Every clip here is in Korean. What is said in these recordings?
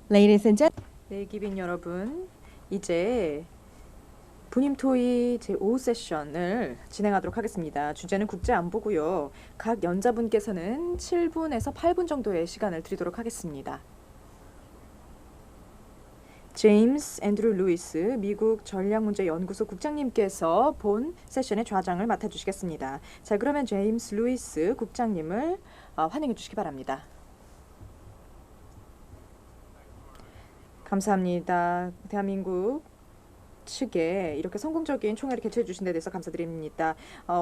Ladies and gentlemen, 네, 기빈 여러분, 이제 분임토의 제5 세션을 진행하도록 하겠습니다. 주제는 국제안보고요. 각 연자분께서는 7분에서 8분 정도의 시간을 드리도록 하겠습니다. 제임스 앤드루 루이스 미국 전략문제연구소 국장님께서 본 세션의 좌장을 맡아주시겠습니다. 자, 그러면 제임스 루이스 국장님을 환영해 주시기 바랍니다. 감사합니다. 대한민국 측에 이렇게 성공적인 총회를 개최해 주신 데 대해서 감사드립니다.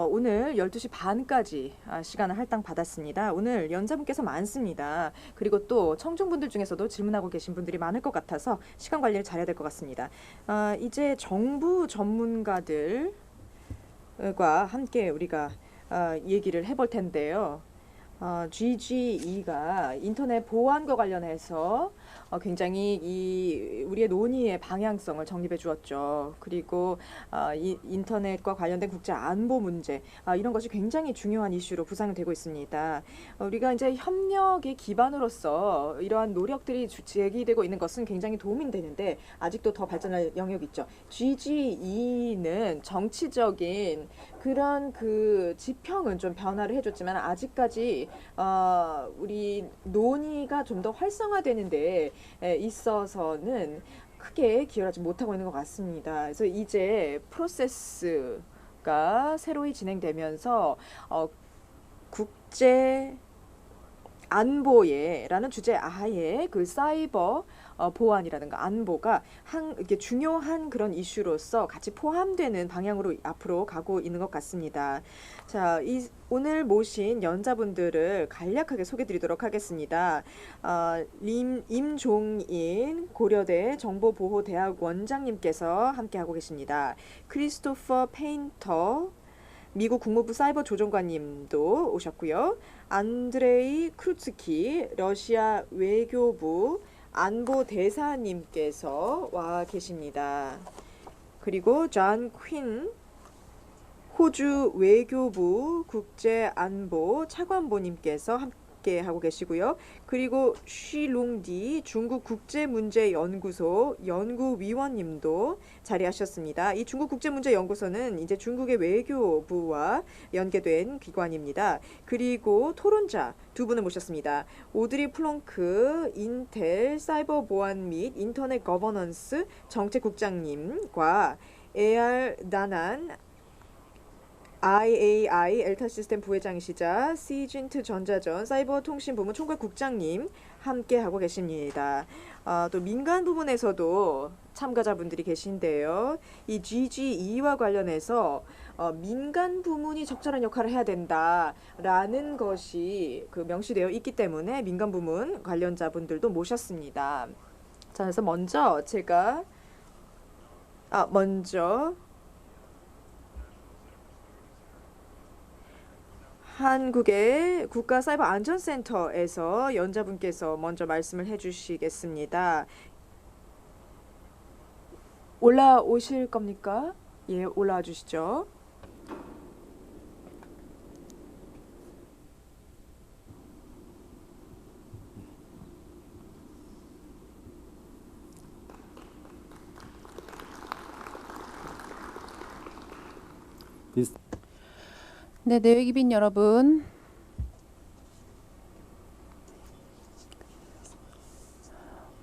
오늘 12시 반까지 시간을 할당 받았습니다. 오늘 연자분께서 많습니다. 그리고 또 청중분들 중에서도 질문하고 계신 분들이 많을 것 같아서 시간 관리를 잘해야 될 것 같습니다. 이제 정부 전문가들과 함께 우리가 얘기를 해볼 텐데요. GGE가 인터넷 보안과 관련해서 굉장히 우리의 논의의 방향성을 정립해 주었죠. 그리고 인터넷과 관련된 국제 안보 문제 이런 것이 굉장히 중요한 이슈로 부상되고 있습니다. 우리가 이제 협력의 기반으로서 이러한 노력들이 제기되고 있는 것은 굉장히 도움이 되는데 아직도 더 발전할 영역이 있죠. GGE는 정치적인 그런 그 지평은 좀 변화를 해줬지만 아직까지 우리 논의가 좀 더 활성화되는데 있어서는 크게 기여하지 못하고 있는 것 같습니다. 그래서 이제 프로세스가 새로이 진행되면서 국제 안보에라는 주제 아예 그 사이버 보안이라든가 안보가 이게 중요한 그런 이슈로서 같이 포함되는 방향으로 앞으로 가고 있는 것 같습니다. 자, 오늘 모신 연자분들을 간략하게 소개드리도록 하겠습니다. 임종인 고려대 정보보호대학 원장님께서 함께하고 계십니다. 크리스토퍼 페인터 미국 국무부 사이버 조정관님도 오셨고요. 안드레이 크루츠키 러시아 외교부 안보 대사님께서 와 계십니다. 그리고 존 퀸 호주 외교부 국제안보 차관보님께서 함께 하고 계시고요. 그리고 쉬룽디 중국 국제문제연구소 연구위원님도 자리하셨습니다. 이 중국 국제문제연구소는 이제 중국의 외교부와 연계된 기관입니다. 그리고 토론자 두 분을 모셨습니다. 오드리 플렁크 인텔 사이버 보안 및 인터넷 거버넌스 정책국장님과 AR 다난 IAI 엘타 시스템 부회장이시자 시진트 전자전 사이버 통신 부문 총괄국장님 함께 하고 계십니다. 또 민간 부문에서도 참가자분들이 계신데요. 이 GGE와 관련해서 민간 부문이 적절한 역할을 해야 된다라는 것이 그 명시되어 있기 때문에 민간 부문 관련자분들도 모셨습니다. 자, 그래서 먼저 제가 한국의 국가사이버안전센터에서 연자분께서 먼저 말씀을 해주시겠습니다. 올라오실 겁니까? 예, 올라와 주시죠. 네, 내외기빈 여러분,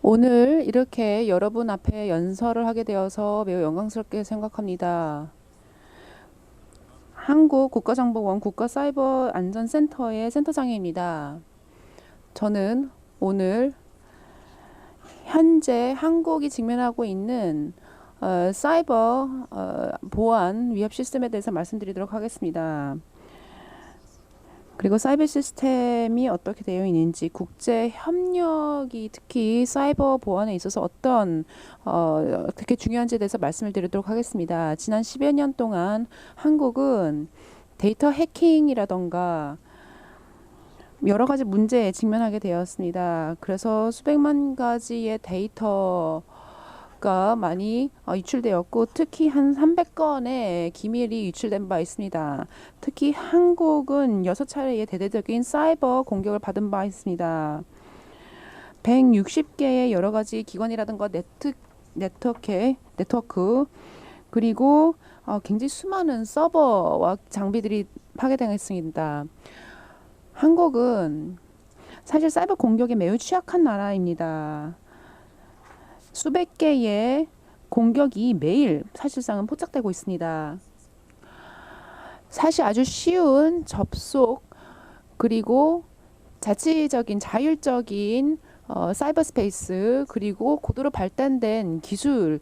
오늘 이렇게 여러분 앞에 연설을 하게 되어서 매우 영광스럽게 생각합니다. 한국국가정보원 국가사이버안전센터의 센터장입니다. 저는 오늘 현재 한국이 직면하고 있는 사이버 보안 위협 시스템에 대해서 말씀드리도록 하겠습니다. 그리고 사이버 시스템이 어떻게 되어 있는지, 국제 협력이 특히 사이버 보안에 있어서 어떻게 중요한지에 대해서 말씀을 드리도록 하겠습니다. 지난 10여 년 동안 한국은 데이터 해킹이라던가 여러 가지 문제에 직면하게 되었습니다. 그래서 수백만 가지의 데이터가 많이 유출되었고, 특히 한 300건의 기밀이 유출된 바 있습니다. 특히 한국은 6차례의 대대적인 사이버 공격을 받은 바 있습니다. 160개의 여러 가지 기관이라든가 네트워크 그리고 굉장히 수많은 서버와 장비들이 파괴당했습니다. 한국은 사실 사이버 공격에 매우 취약한 나라입니다. 수백 개의 공격이 매일 사실상은 포착되고 있습니다. 사실 아주 쉬운 접속 그리고 자율적인 사이버 스페이스 그리고 고도로 발달된 기술을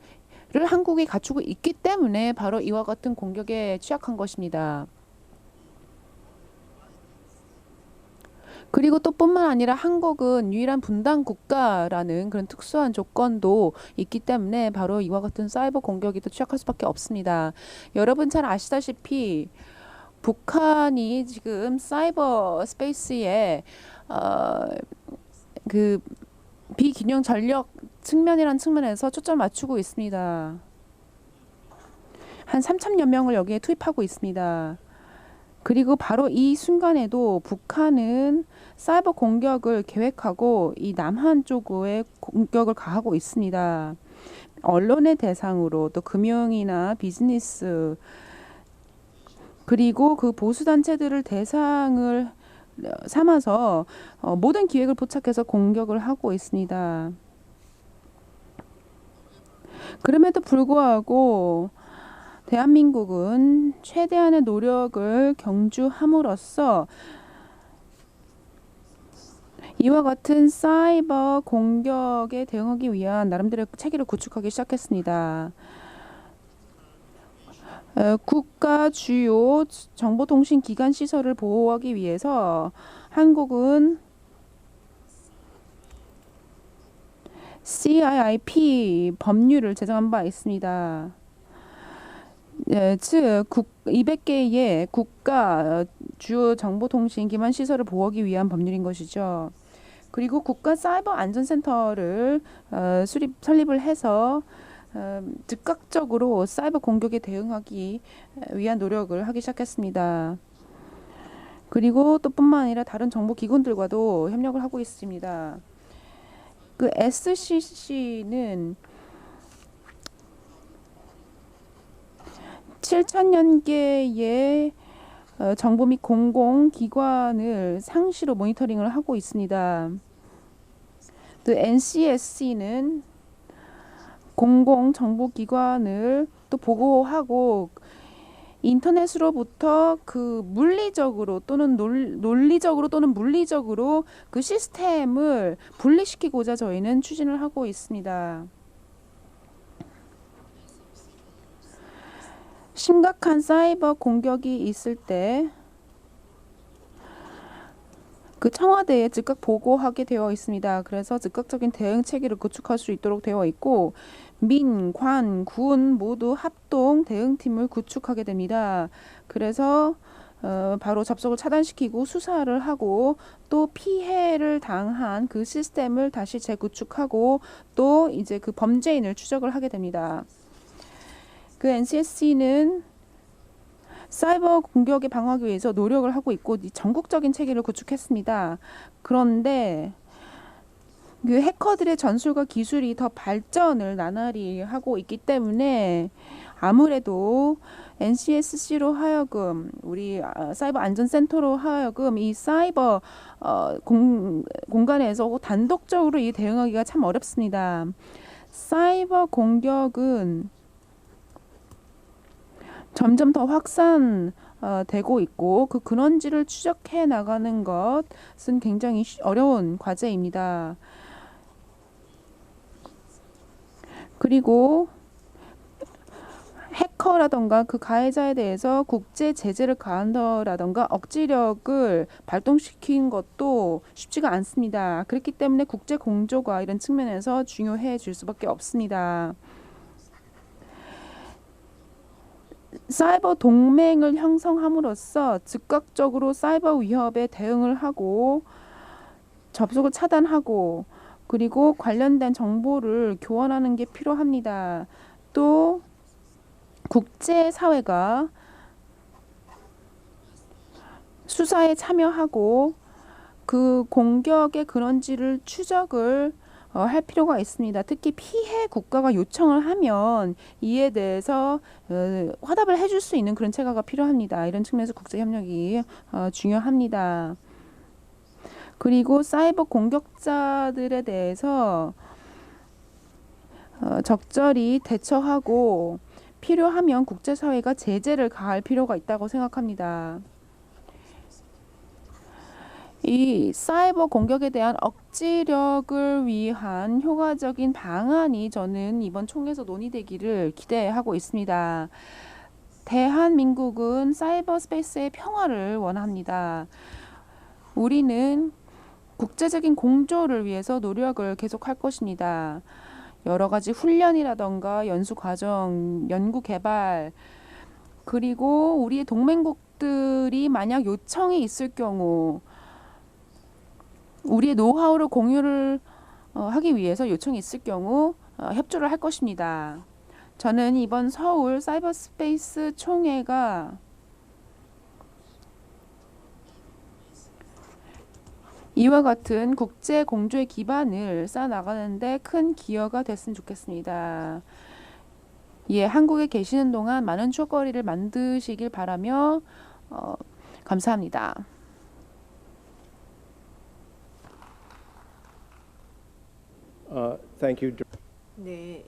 한국이 갖추고 있기 때문에 바로 이와 같은 공격에 취약한 것입니다. 그리고 또 뿐만 아니라 한국은 유일한 분단 국가라는 그런 특수한 조건도 있기 때문에 바로 이와 같은 사이버 공격이 더 취약할 수밖에 없습니다. 여러분 잘 아시다시피 북한이 지금 사이버 스페이스에 그 비균형 전력 측면이라는 측면에서 초점을 맞추고 있습니다. 한 3천여 명을 여기에 투입하고 있습니다. 그리고 바로 이 순간에도 북한은 사이버 공격을 계획하고 이 남한 쪽에 공격을 가하고 있습니다. 언론의 대상으로 또 금융이나 비즈니스 그리고 그 보수단체들을 대상을 삼아서 모든 기획을 포착해서 공격을 하고 있습니다. 그럼에도 불구하고 대한민국은 최대한의 노력을 경주함으로써 이와 같은 사이버 공격에 대응하기 위한 나름대로의 체계를 구축하기 시작했습니다. 국가 주요 정보통신 기관 시설을 보호하기 위해서 한국은 CIIP 법률을 제정한 바 있습니다. 즉 200개의 국가 주요 정보통신 기반 시설을 보호하기 위한 법률인 것이죠. 그리고 국가 사이버 안전센터를 설립을 해서 즉각적으로 사이버 공격에 대응하기 위한 노력을 하기 시작했습니다. 그리고 또 뿐만 아니라 다른 정보 기관들과도 협력을 하고 있습니다. 그 SCC는 7천여 개의 정보 및 공공기관을 상시로 모니터링을 하고 있습니다. 또 NCSC는 공공정보기관을 또 보고하고 인터넷으로부터 그 물리적으로 또는 논리적으로 또는 물리적으로 그 시스템을 분리시키고자 저희는 추진을 하고 있습니다. 심각한 사이버 공격이 있을 때 그 청와대에 즉각 보고하게 되어 있습니다. 그래서 즉각적인 대응 체계를 구축할 수 있도록 되어 있고 민, 관, 군 모두 합동 대응팀을 구축하게 됩니다. 그래서 바로 접속을 차단시키고 수사를 하고 또 피해를 당한 그 시스템을 다시 재구축하고 또 이제 그 범죄인을 추적을 하게 됩니다. 그 NCSC는 사이버 공격에 방어하기 위해서 노력을 하고 있고 전국적인 체계를 구축했습니다. 그런데 그 해커들의 전술과 기술이 더 발전을 나날이 하고 있기 때문에 아무래도 NCSC로 하여금 우리 사이버 안전센터로 하여금 이 사이버 공간에서 단독적으로 이 대응하기가 참 어렵습니다. 사이버 공격은 점점 더 확산되고 있고 그 근원지를 추적해 나가는 것은 굉장히 어려운 과제입니다. 그리고 해커라던가 그 가해자에 대해서 국제 제재를 가한다라던가 억지력을 발동시키는 것도 쉽지가 않습니다. 그렇기 때문에 국제 공조가 이런 측면에서 중요해질 수밖에 없습니다. 사이버 동맹을 형성함으로써 즉각적으로 사이버 위협에 대응을 하고 접속을 차단하고 그리고 관련된 정보를 교환하는 게 필요합니다. 또 국제사회가 수사에 참여하고 그 공격의 근원지를 추적을 할 필요가 있습니다. 특히 피해 국가가 요청을 하면 이에 대해서 화답을 해줄 수 있는 그런 체계가 필요합니다. 이런 측면에서 국제 협력이 중요합니다. 그리고 사이버 공격자들에 대해서 적절히 대처하고 필요하면 국제사회가 제재를 가할 필요가 있다고 생각합니다. 이 사이버 공격에 대한 억지력을 위한 효과적인 방안이 저는 이번 총회에서 논의되기를 기대하고 있습니다. 대한민국은 사이버 스페이스의 평화를 원합니다. 우리는 국제적인 공조를 위해서 노력을 계속할 것입니다. 여러 가지 훈련이라던가 연수 과정, 연구 개발, 그리고 우리의 동맹국들이 만약 요청이 있을 경우 우리의 노하우를 공유를 하기 위해서 요청이 있을 경우 협조를 할 것입니다. 저는 이번 서울 사이버 스페이스 총회가 이와 같은 국제 공조의 기반을 쌓아나가는데 큰 기여가 됐으면 좋겠습니다. 예, 한국에 계시는 동안 많은 추억거리를 만드시길 바라며 감사합니다. Thank you. 네,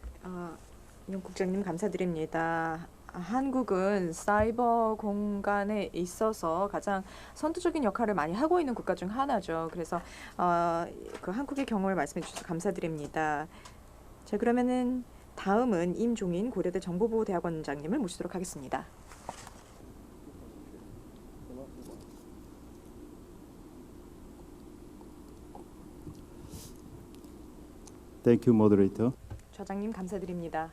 윤 국장님 감사드립니다. 한국은 사이버 공간에 있어서 가장 선두적인 역할을 많이 하고 있는 국가 중 하나죠. 그래서 그 한국의 경험을 말씀해 주셔서 감사드립니다. 자, 그러면은 다음은 임종인 고려대 정보보호대학원장님을 모시도록 하겠습니다. Thank you, moderator. 좌장님 감사드립니다.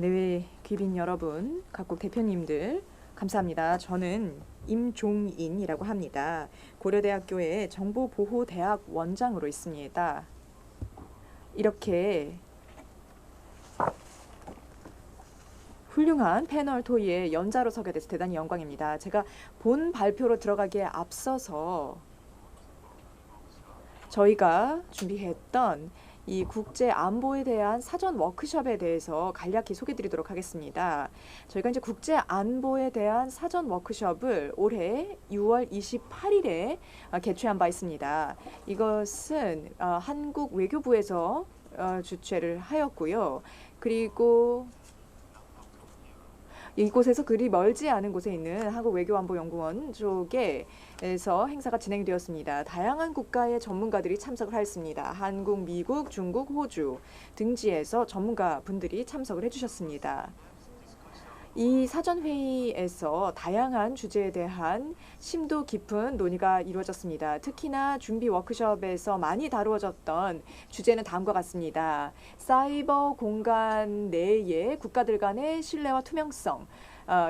내외 귀빈 여러분, 각국 대표님들 감사합니다. 저는 임종인이라고 합니다. 고려대학교의 정보보호대학 원장으로 있습니다. 이렇게 훌륭한 패널 토의에 연자로 서게 돼서 대단히 영광입니다. 제가 본 발표로 들어가기에 앞서서 저희가 준비했던 이 국제 안보에 대한 사전 워크숍에 대해서 간략히 소개드리도록 하겠습니다. 저희가 이제 국제 안보에 대한 사전 워크숍을 올해 6월 28일에 개최한 바 있습니다. 이것은 한국 외교부에서 주최를 하였고요. 그리고 이곳에서 그리 멀지 않은 곳에 있는 한국외교안보연구원 쪽에서 행사가 진행되었습니다. 다양한 국가의 전문가들이 참석을 하였습니다. 한국, 미국, 중국, 호주 등지에서 전문가 분들이 참석을 해주셨습니다. 이 사전회의에서 다양한 주제에 대한 심도 깊은 논의가 이루어졌습니다. 특히나 준비 워크숍에서 많이 다루어졌던 주제는 다음과 같습니다. 사이버 공간 내의 국가들 간의 신뢰와 투명성.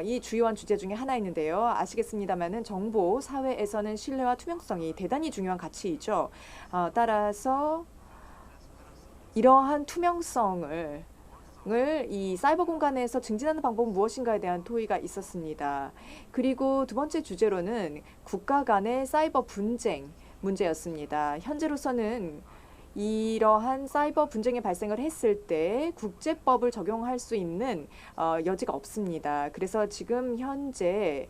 이 주요한 주제 중에 하나였는데요. 아시겠습니다마는 정보 사회에서는 신뢰와 투명성이 대단히 중요한 가치이죠. 따라서 이러한 투명성을 이 사이버 공간에서 증진하는 방법은 무엇인가에 대한 토의가 있었습니다. 그리고 두 번째 주제로는 국가 간의 사이버 분쟁 문제였습니다. 현재로서는 이러한 사이버 분쟁이 발생을 했을 때 국제법을 적용할 수 있는 여지가 없습니다. 그래서 지금 현재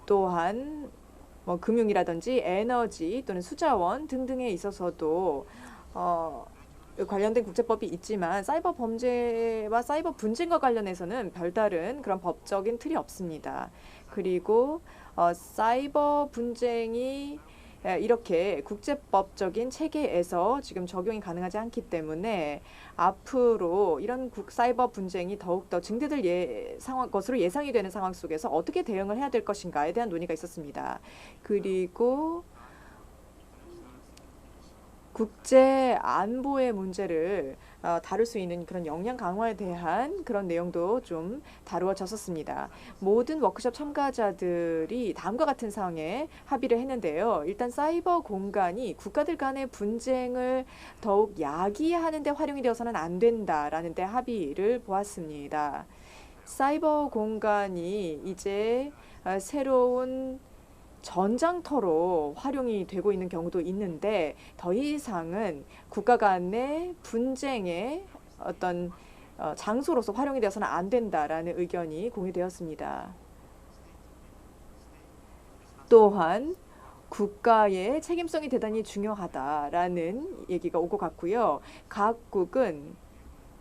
또한 금융이라든지 에너지 또는 수자원 등등에 있어서도 관련된 국제법이 있지만 사이버 범죄와 사이버 분쟁과 관련해서는 별다른 그런 법적인 틀이 없습니다. 그리고 사이버 분쟁이 이렇게 국제법적인 체계에서 지금 적용이 가능하지 않기 때문에 앞으로 이런 사이버 분쟁이 더욱더 증대될 것으로 예상이 되는 상황 속에서 어떻게 대응을 해야 될 것인가에 대한 논의가 있었습니다. 그리고 국제 안보의 문제를 다룰 수 있는 그런 역량 강화에 대한 그런 내용도 좀 다루어졌었습니다. 모든 워크숍 참가자들이 다음과 같은 사항에 합의를 했는데요. 일단 사이버 공간이 국가들 간의 분쟁을 더욱 야기하는 데 활용이 되어서는 안 된다라는 데 합의를 보았습니다. 사이버 공간이 이제 새로운 전장터로 활용이 되고 있는 경우도 있는데 더 이상은 국가 간의 분쟁의 어떤 장소로서 활용이 되어서는 안 된다라는 의견이 공유되었습니다. 또한 국가의 책임성이 대단히 중요하다라는 얘기가 오고 갔고요. 각국은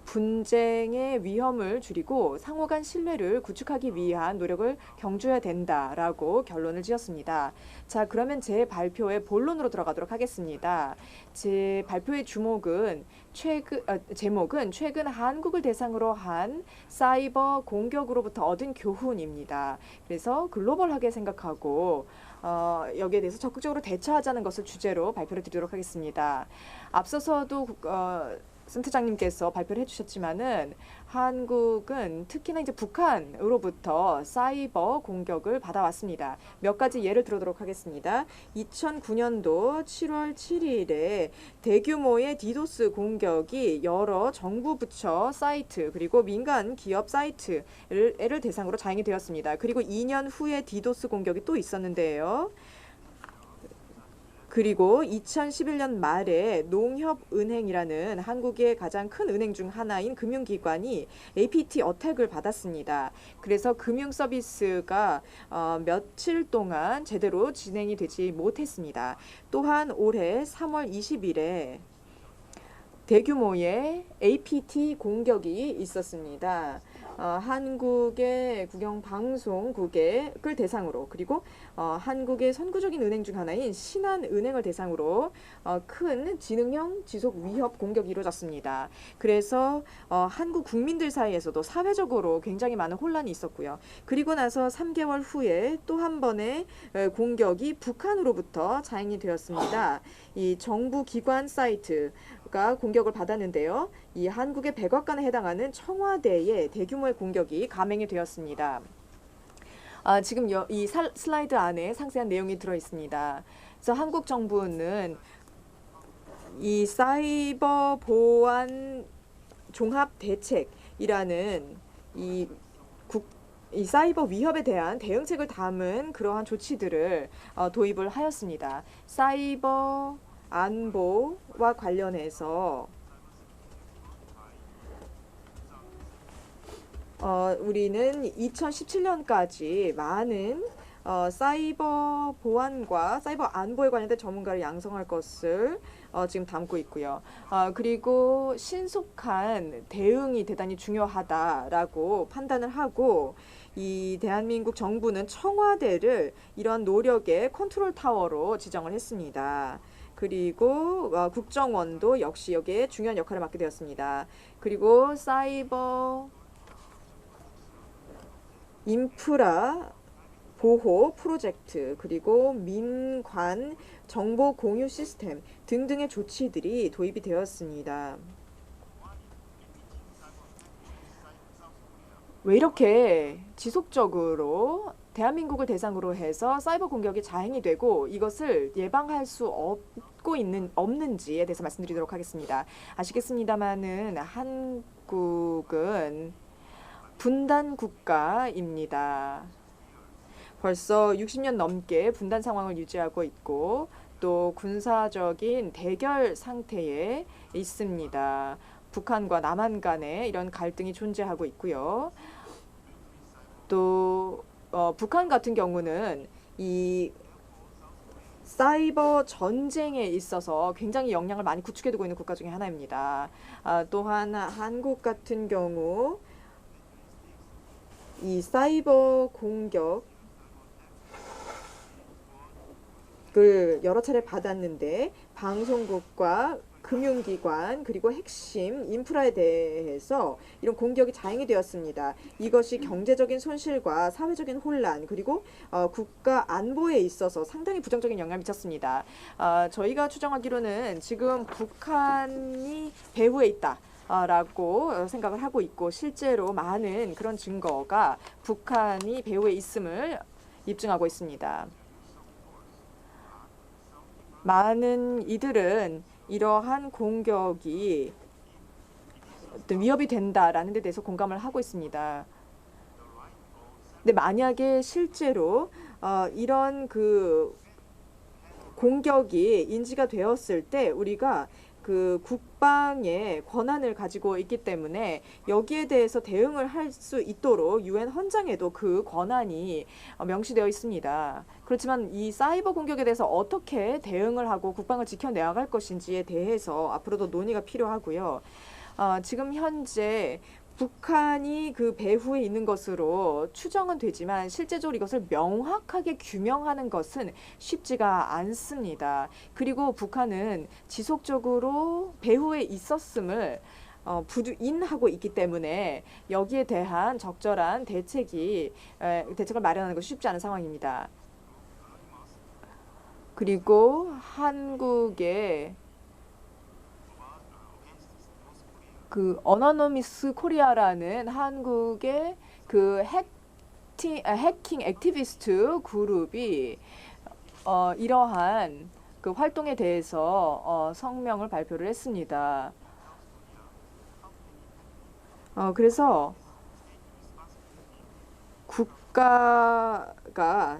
분쟁의 위험을 줄이고 상호 간 신뢰를 구축하기 위한 노력을 경주해야 된다라고 결론을 지었습니다. 자, 그러면 제 발표의 본론으로 들어가도록 하겠습니다. 제 발표의 제목은 최근 한국을 대상으로 한 사이버 공격으로부터 얻은 교훈입니다. 그래서 글로벌하게 생각하고 여기에 대해서 적극적으로 대처하자는 것을 주제로 발표를 드리도록 하겠습니다. 앞서서도 센터장님께서 발표를 해주셨지만은 한국은 특히나 이제 북한으로부터 사이버 공격을 받아왔습니다. 몇 가지 예를 들어보도록 하겠습니다. 2009년도 7월 7일에 대규모의 디도스 공격이 여러 정부 부처 사이트 그리고 민간 기업 사이트를 대상으로 자행이 되었습니다. 그리고 2년 후에 디도스 공격이 또 있었는데요. 그리고 2011년 말에 농협은행이라는 한국의 가장 큰 은행 중 하나인 금융기관이 APT 어택을 받았습니다. 그래서 금융 서비스가 며칠 동안 제대로 진행이 되지 못했습니다. 또한 올해 3월 20일에 대규모의 APT 공격이 있었습니다. 한국의 국영방송국을 대상으로 그리고 한국의 선구적인 은행 중 하나인 신한은행을 대상으로 큰 지능형 지속 위협 공격이 이루어졌습니다. 그래서 한국 국민들 사이에서도 사회적으로 굉장히 많은 혼란이 있었고요. 그리고 나서 3개월 후에 또 한 번의 공격이 북한으로부터 자행이 되었습니다. 이 정부 기관 사이트가 공격을 받았는데요. 이 한국의 백악관에 해당하는 청와대에 대규모의 공격이 감행이 되었습니다. 지금 이 슬라이드 안에 상세한 내용이 들어 있습니다. 그래서 한국 정부는 이 사이버 보안 종합 대책이라는 이 사이버 위협에 대한 대응책을 담은 그러한 조치들을 도입을 하였습니다. 사이버 안보와 관련해서 우리는 2017년까지 많은 사이버 보안과 사이버 안보에 관련된 전문가를 양성할 것을 지금 담고 있고요. 그리고 신속한 대응이 대단히 중요하다라고 판단을 하고 이 대한민국 정부는 청와대를 이런 노력의 컨트롤 타워로 지정을 했습니다. 그리고 국정원도 역시 여기에 중요한 역할을 맡게 되었습니다. 그리고 사이버 인프라 보호 프로젝트 그리고 민관 정보 공유 시스템 등등의 조치들이 도입이 되었습니다. 왜 이렇게 지속적으로 대한민국을 대상으로 해서 사이버 공격이 자행이 되고 이것을 예방할 수 없는지에 대해서 말씀드리도록 하겠습니다. 아시겠습니다마는 한국은 분단 국가입니다. 벌써 60년 넘게 분단 상황을 유지하고 있고 또 군사적인 대결 상태에 있습니다. 북한과 남한 간에 이런 갈등이 존재하고 있고요. 또 북한 같은 경우는 이 사이버 전쟁에 있어서 굉장히 역량을 많이 구축해두고 있는 국가 중에 하나입니다. 또한 한국 같은 경우 이 사이버 공격을 여러 차례 받았는데 방송국과 금융기관 그리고 핵심 인프라에 대해서 이런 공격이 자행이 되었습니다. 이것이 경제적인 손실과 사회적인 혼란 그리고 국가 안보에 있어서 상당히 부정적인 영향을 미쳤습니다. 저희가 추정하기로는 지금 북한이 배후에 있다. 라고 생각을 하고 있고 실제로 많은 그런 증거가 북한이 배후에 있음을 입증하고 있습니다. 많은 이들은 이러한 공격이 어떤 위협이 된다라는 데 대해서 공감을 하고 있습니다. 근데 만약에 실제로 이런 그 공격이 인지가 되었을 때 우리가 그 국방의 권한을 가지고 있기 때문에 여기에 대해서 대응을 할 수 있도록 유엔 헌장에도 그 권한이 명시되어 있습니다. 그렇지만 이 사이버 공격에 대해서 어떻게 대응을 하고 국방을 지켜나갈 것인지에 대해서 앞으로도 논의가 필요하고요. 지금 현재 북한이 그 배후에 있는 것으로 추정은 되지만 실제적으로 이것을 명확하게 규명하는 것은 쉽지가 않습니다. 그리고 북한은 지속적으로 배후에 있었음을 부인하고 있기 때문에 여기에 대한 적절한 대책을 마련하는 것이 쉽지 않은 상황입니다. 그리고 한국의 그 어너너미스 코리아라는 한국의 그 해킹 액티비스트 그룹이 이러한 그 활동에 대해서 성명을 발표를 했습니다. 그래서 국가가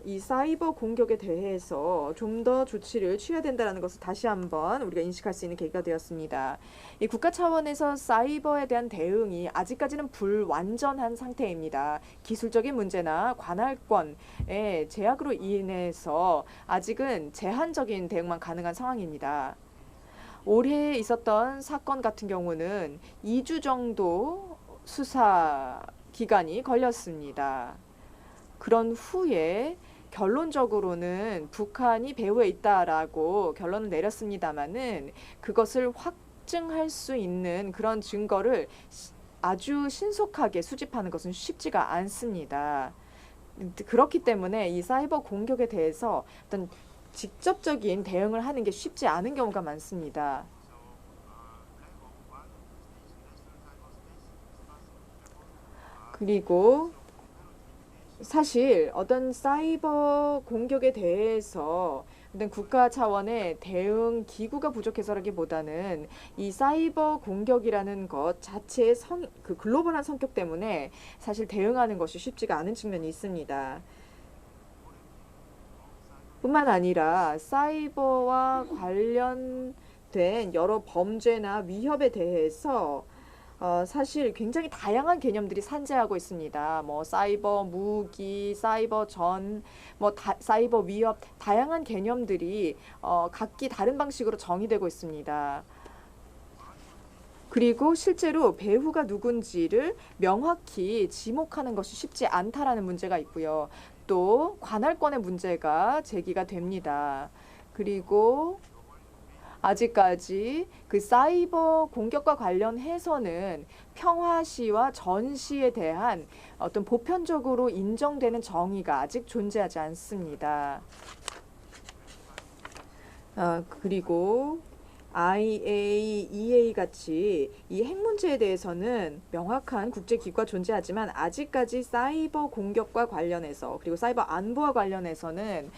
이 사이버 공격에 대해서 좀 더 조치를 취해야 된다는 것을 다시 한번 우리가 인식할 수 있는 계기가 되었습니다. 이 국가 차원에서 사이버에 대한 대응이 아직까지는 불완전한 상태입니다. 기술적인 문제나 관할권의 제약으로 인해서 아직은 제한적인 대응만 가능한 상황입니다. 올해 있었던 사건 같은 경우는 2주 정도 수사 기간이 걸렸습니다. 그런 후에 결론적으로는 북한이 배후에 있다라고 결론을 내렸습니다마는 그것을 확증할 수 있는 그런 증거를 아주 신속하게 수집하는 것은 쉽지가 않습니다. 그렇기 때문에 이 사이버 공격에 대해서 어떤 직접적인 대응을 하는 게 쉽지 않은 경우가 많습니다. 그리고 사실 어떤 사이버 공격에 대해서 어떤 국가 차원의 대응 기구가 부족해서라기보다는 이 사이버 공격이라는 것 자체의 그 글로벌한 성격 때문에 사실 대응하는 것이 쉽지가 않은 측면이 있습니다. 뿐만 아니라 사이버와 관련된 여러 범죄나 위협에 대해서 사실 굉장히 다양한 개념들이 산재하고 있습니다. 뭐 사이버 무기, 사이버 전, 사이버 위협, 다양한 개념들이 각기 다른 방식으로 정의되고 있습니다. 그리고 실제로 배후가 누군지를 명확히 지목하는 것이 쉽지 않다라는 문제가 있고요. 또 관할권의 문제가 제기가 됩니다. 그리고 아직까지 그 사이버 공격과 관련해서는 평화시와 전시에 대한 어떤 보편적으로 인정되는 정의가 아직 존재하지 않습니다. 그리고 IAEA 같이 이 핵 문제에 대해서는 명확한 국제기구가 존재하지만 아직까지 사이버 공격과 관련해서 그리고 사이버 안보와 관련해서는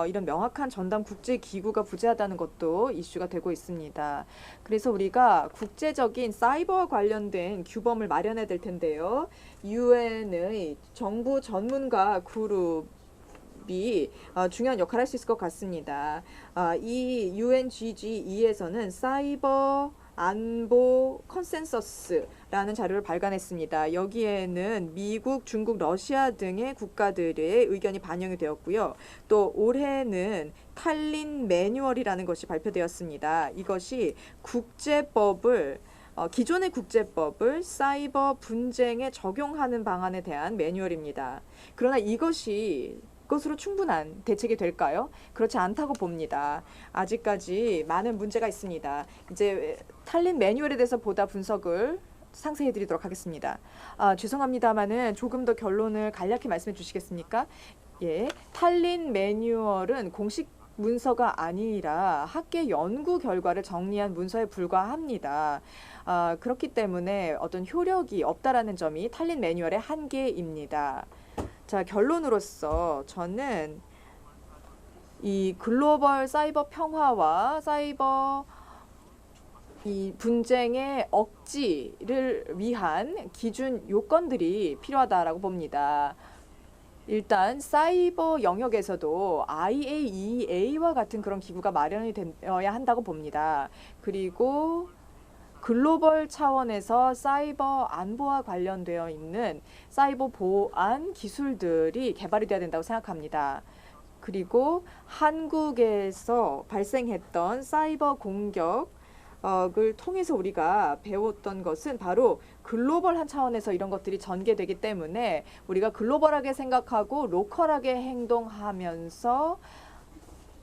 이런 명확한 전담 국제기구가 부재하다는 것도 이슈가 되고 있습니다. 그래서 우리가 국제적인 사이버와 관련된 규범을 마련해야 될 텐데요. UN의 정부 전문가 그룹 이 중요한 역할을 할 수 있을 것 같습니다. 이 UNGGE에서는 사이버 안보 컨센서스라는 자료를 발간했습니다. 여기에는 미국, 중국, 러시아 등의 국가들의 의견이 반영이 되었고요. 또 올해는 탈린 매뉴얼이라는 것이 발표되었습니다. 이것이 기존의 국제법을 사이버 분쟁에 적용하는 방안에 대한 매뉴얼입니다. 그러나 이것으로 충분한 대책이 될까요? 그렇지 않다고 봅니다. 아직까지 많은 문제가 있습니다. 이제 탈린 매뉴얼에 대해서 보다 분석을 상세히 해드리도록 하겠습니다. 죄송합니다만은 조금 더 결론을 간략히 말씀해 주시겠습니까? 예, 탈린 매뉴얼은 공식 문서가 아니라 학계 연구 결과를 정리한 문서에 불과합니다. 그렇기 때문에 어떤 효력이 없다라는 점이 탈린 매뉴얼의 한계입니다. 자, 결론으로서 저는 이 글로벌 사이버 평화와 사이버 이 분쟁의 억지를 위한 기준 요건들이 필요하다라고 봅니다. 일단 사이버 영역에서도 IAEA와 같은 그런 기구가 마련이 되어야 한다고 봅니다. 그리고 글로벌 차원에서 사이버 안보와 관련되어 있는 사이버 보안 기술들이 개발이 돼야 된다고 생각합니다. 그리고 한국에서 발생했던 사이버 공격을 통해서 우리가 배웠던 것은 바로 글로벌한 차원에서 이런 것들이 전개되기 때문에 우리가 글로벌하게 생각하고 로컬하게 행동하면서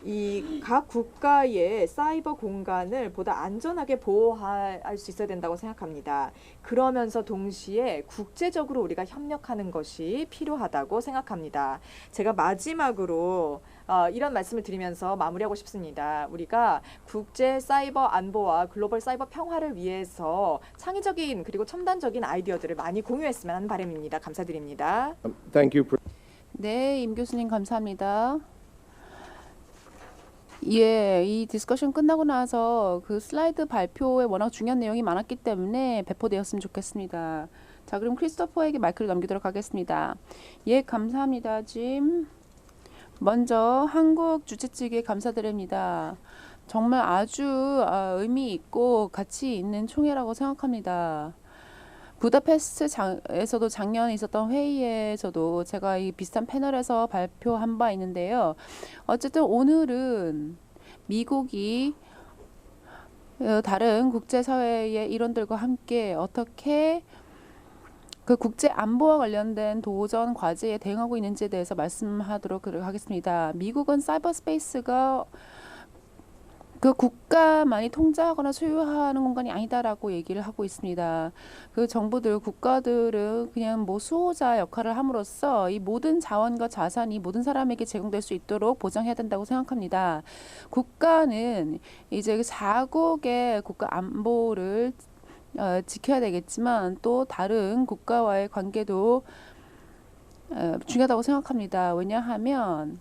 이 각 국가의 사이버 공간을 보다 안전하게 보호할 수 있어야 된다고 생각합니다. 그러면서 동시에 국제적으로 우리가 협력하는 것이 필요하다고 생각합니다. 제가 마지막으로 이런 말씀을 드리면서 마무리하고 싶습니다. 우리가 국제 사이버 안보와 글로벌 사이버 평화를 위해서 창의적인 그리고 첨단적인 아이디어들을 많이 공유했으면 하는 바람입니다. 감사드립니다. Thank you. 네, 임 교수님 감사합니다. 예, 이 디스커션 끝나고 나서 그 슬라이드 발표에 워낙 중요한 내용이 많았기 때문에 배포되었으면 좋겠습니다. 자, 그럼 크리스토퍼에게 마이크를 넘기도록 하겠습니다. 예, 감사합니다, 짐. 먼저 한국 주최 측에 감사드립니다. 정말 아주 의미 있고 가치 있는 총회라고 생각합니다. 부다페스트에서도 작년에 있었던 회의에서도 제가 이 비슷한 패널에서 발표한 바 있는데요. 어쨌든 오늘은 미국이 다른 국제사회의 일원들과 함께 어떻게 그 국제 안보와 관련된 도전 과제에 대응하고 있는지에 대해서 말씀하도록 하겠습니다. 미국은 사이버 스페이스가 그 국가만이 통제하거나 소유하는 공간이 아니다라고 얘기를 하고 있습니다. 그 정부들, 국가들은 그냥 뭐 수호자 역할을 함으로써 이 모든 자원과 자산이 모든 사람에게 제공될 수 있도록 보장해야 된다고 생각합니다. 국가는 이제 자국의 국가 안보를 지켜야 되겠지만 또 다른 국가와의 관계도 중요하다고 생각합니다. 왜냐하면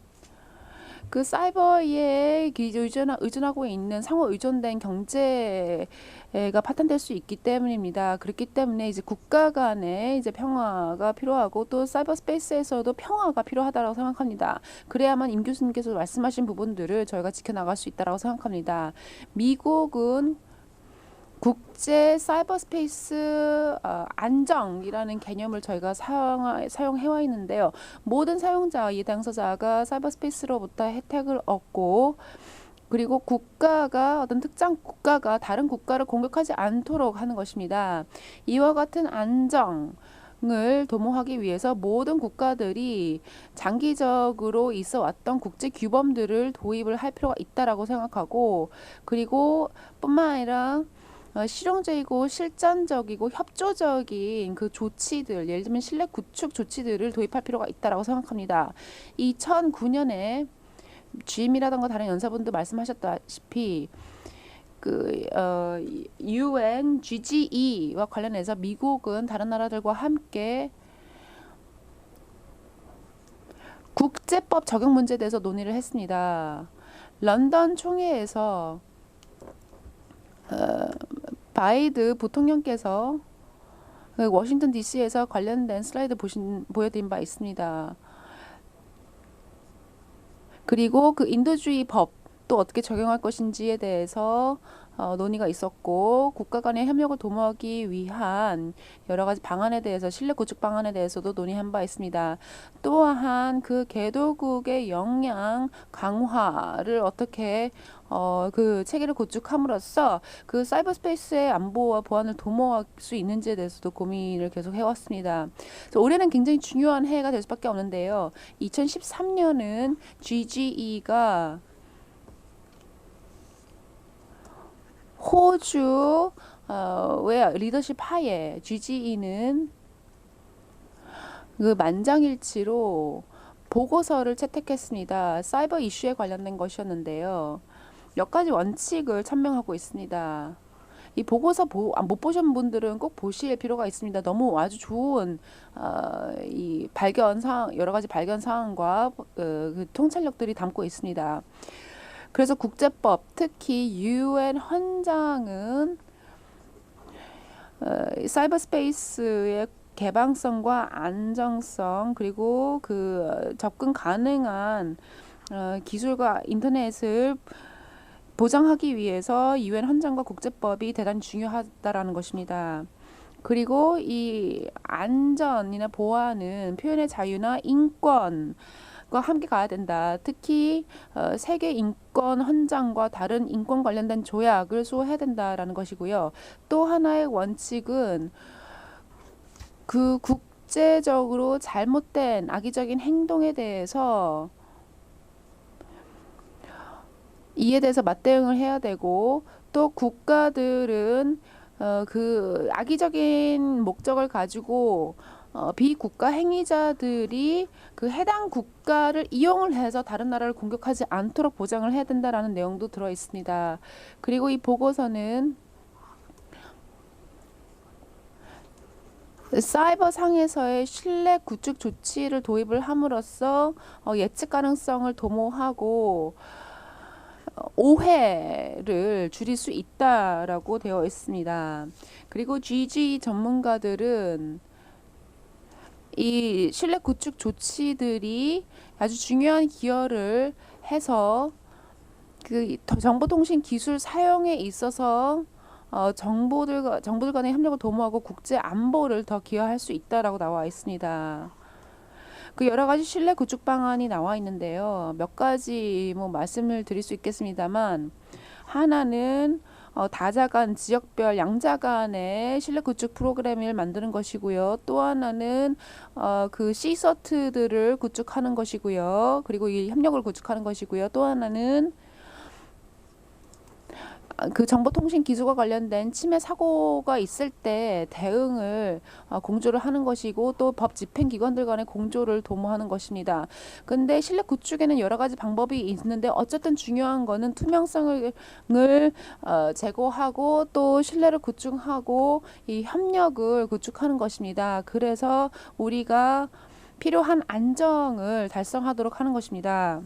그 사이버에 의존하고 있는 상호 의존된 경제가 파탄될 수 있기 때문입니다. 그렇기 때문에 이제 국가 간의 이제 평화가 필요하고 또 사이버 스페이스에서도 평화가 필요하다고 생각합니다. 그래야만 임 교수님께서 말씀하신 부분들을 저희가 지켜나갈 수 있다고 생각합니다. 미국은 국제 사이버 스페이스 안정이라는 개념을 저희가 사용해와 있는데요. 모든 사용자, 이 당사자가 사이버 스페이스로부터 혜택을 얻고 그리고 국가가 어떤 특정 국가가 다른 국가를 공격하지 않도록 하는 것입니다. 이와 같은 안정 을 도모하기 위해서 모든 국가들이 장기적으로 있어 왔던 국제 규범들을 도입을 할 필요가 있다라고 생각하고 그리고 뿐만 아니라 실용적이고 실전적이고 협조적인 그 조치들, 예를 들면 신뢰 구축 조치들을 도입할 필요가 있다라고 생각합니다. 2009년에 GM이라던가 다른 연사분도 말씀하셨다시피 그 UN GGE와 관련해서 미국은 다른 나라들과 함께 국제법 적용 문제에 대해서 논의를 했습니다. 런던 총회에서 바이든 부통령께서 워싱턴 DC에서 관련된 슬라이드 보여드린 바 있습니다. 그리고 그 인도주의 법도 어떻게 적용할 것인지에 대해서 논의가 있었고 국가 간의 협력을 도모하기 위한 여러 가지 방안에 대해서 신뢰 구축 방안에 대해서도 논의한 바 있습니다. 또한 그 개도국의 역량 강화를 어떻게 그 체계를 구축함으로써 그 사이버 스페이스의 안보와 보안을 도모할 수 있는지에 대해서도 고민을 계속 해왔습니다. 그래서 올해는 굉장히 중요한 해가 될 수밖에 없는데요. 2013년은 GGE가 호주의 리더십 하에 GGE는 그 만장일치로 보고서를 채택했습니다. 사이버 이슈에 관련된 것이었는데요. 몇 가지 원칙을 천명하고 있습니다. 이 보고서 못 보신 분들은 꼭 보실 필요가 있습니다. 너무 아주 좋은 이 여러 가지 발견 사항과 그 통찰력들이 담고 있습니다. 그래서 국제법, 특히 UN 헌장은 사이버 스페이스의 개방성과 안정성 그리고 그 접근 가능한 기술과 인터넷을 보장하기 위해서 유엔 헌장과 국제법이 대단히 중요하다라는 것입니다. 그리고 이 안전이나 보안은 표현의 자유나 인권과 함께 가야 된다. 특히 세계 인권 헌장과 다른 인권 관련된 조약을 수호해야 된다라는 것이고요. 또 하나의 원칙은 그 국제적으로 잘못된 악의적인 행동에 대해서 이에 대해서 맞대응을 해야 되고 또 국가들은 그 악의적인 목적을 가지고 비국가 행위자들이 그 해당 국가를 이용을 해서 다른 나라를 공격하지 않도록 보장을 해야 된다라는 내용도 들어 있습니다. 그리고 이 보고서는 사이버 상에서의 신뢰 구축 조치를 도입을 함으로써 예측 가능성을 도모하고 오해를 줄일 수 있다라고 되어 있습니다. 그리고 GG 전문가들은 이 신뢰 구축 조치들이 아주 중요한 기여를 해서 그 정보통신 기술 사용에 있어서 정보들 간의 협력을 도모하고 국제 안보를 더 기여할 수 있다라고 나와 있습니다. 그 여러 가지 신뢰 구축 방안이 나와 있는데요. 몇 가지 뭐 말씀을 드릴 수 있겠습니다만 하나는 다자 간 지역별 양자 간의 신뢰 구축 프로그램을 만드는 것이고요. 또 하나는 그 C서트들을 구축하는 것이고요. 그리고 이 협력을 구축하는 것이고요. 또 하나는 그 정보통신 기술과 관련된 침해 사고가 있을 때 대응을 공조를 하는 것이고 또 법 집행기관들 간의 공조를 도모하는 것입니다. 근데 신뢰 구축에는 여러 가지 방법이 있는데 어쨌든 중요한 거는 투명성을 제고하고 또 신뢰를 구축하고 이 협력을 구축하는 것입니다. 그래서 우리가 필요한 안정을 달성하도록 하는 것입니다.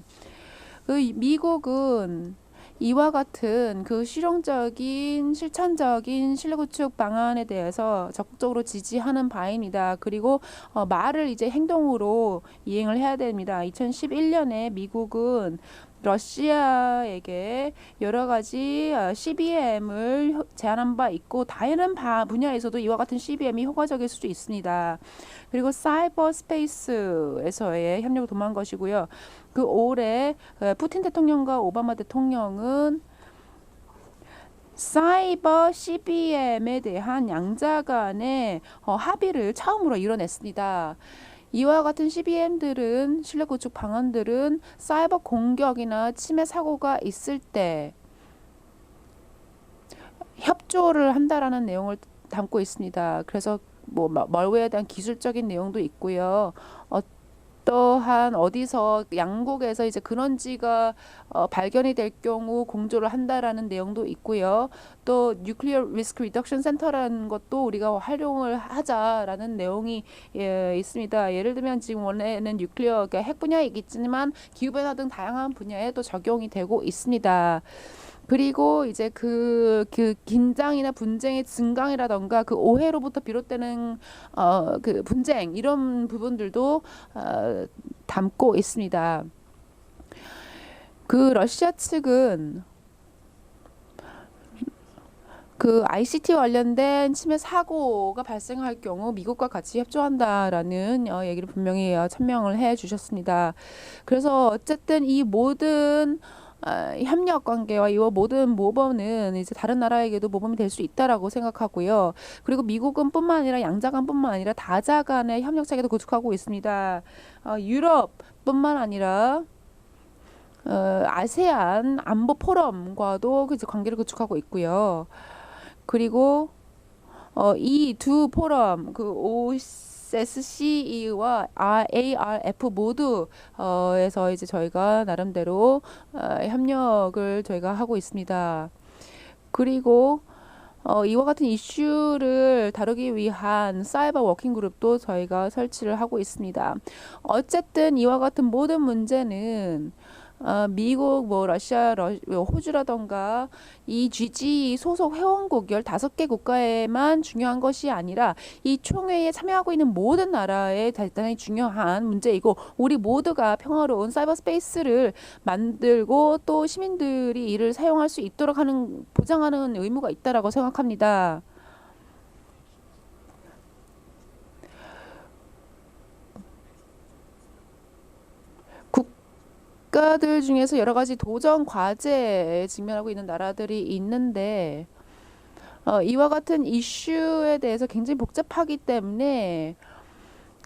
그 미국은 이와 같은 그 실용적인 실천적인 신뢰 구축 방안에 대해서 적극적으로 지지하는 바입니다. 그리고 말을 이제 행동으로 이행을 해야 됩니다. 2011년에 미국은 러시아에게 여러 가지 CBM을 제안한 바 있고 다른 분야에서도 이와 같은 CBM이 효과적일 수도 있습니다. 그리고 사이버 스페이스에서의 협력을 도모한 것이고요. 그 올해 푸틴 대통령과 오바마 대통령은 사이버 CBM에 대한 양자 간의 합의를 처음으로 이뤄냈습니다. 이와 같은 CBM들은 신뢰 구축 방안들은 사이버 공격이나 침해 사고가 있을 때 협조를 한다라는 내용을 담고 있습니다. 그래서 뭐 멀웨어에 대한 기술적인 내용도 있고요. 또한 어디서 양국에서 이제 근원지가 발견이 될 경우 공조를 한다라는 내용도 있고요. 또 뉴클리어 리스크 리덕션 센터라는 것도 우리가 활용을 하자라는 내용이 있습니다. 예를 들면 지금 원래는 뉴클리어 그러니까 핵 분야에 있지만 기후 변화 등 다양한 분야에 또 적용이 되고 있습니다. 그리고 이제 그 긴장이나 분쟁의 증강이라던가 그 오해로부터 비롯되는 그 분쟁 이런 부분들도 담고 있습니다. 그 러시아 측은 그 ICT 관련된 침해 사고가 발생할 경우 미국과 같이 협조한다라는 얘기를 분명히 천명을 해 주셨습니다. 그래서 어쨌든 이 모든 협력 관계와 이 모든 모범은 이제 다른 나라에게도 모범이 될 수 있다라고 생각하고요. 그리고 미국은 뿐만 아니라 양자 간뿐만 아니라 다자 간의 협력 체계도 구축하고 있습니다. 유럽뿐만 아니라 아세안 안보 포럼과도 이제 관계를 구축하고 있고요. 그리고 이 두 포럼 그 OSCE와 ARF 모두에서 이제 저희가 나름대로 협력을 저희가 하고 있습니다. 그리고 이와 같은 이슈를 다루기 위한 사이버 워킹 그룹도 저희가 설치를 하고 있습니다. 어쨌든 이와 같은 모든 문제는 미국, 뭐 러시아, 호주라던가 이 GG 소속 회원국 15개 국가에만 중요한 것이 아니라 이 총회에 참여하고 있는 모든 나라에 대단히 중요한 문제이고 우리 모두가 평화로운 사이버 스페이스를 만들고 또 시민들이 이를 사용할 수 있도록 하는 보장하는 의무가 있다라고 생각합니다. 국가들 중에서 여러 가지 도전 과제에 직면하고 있는 나라들이 있는데 이와 같은 이슈에 대해서 굉장히 복잡하기 때문에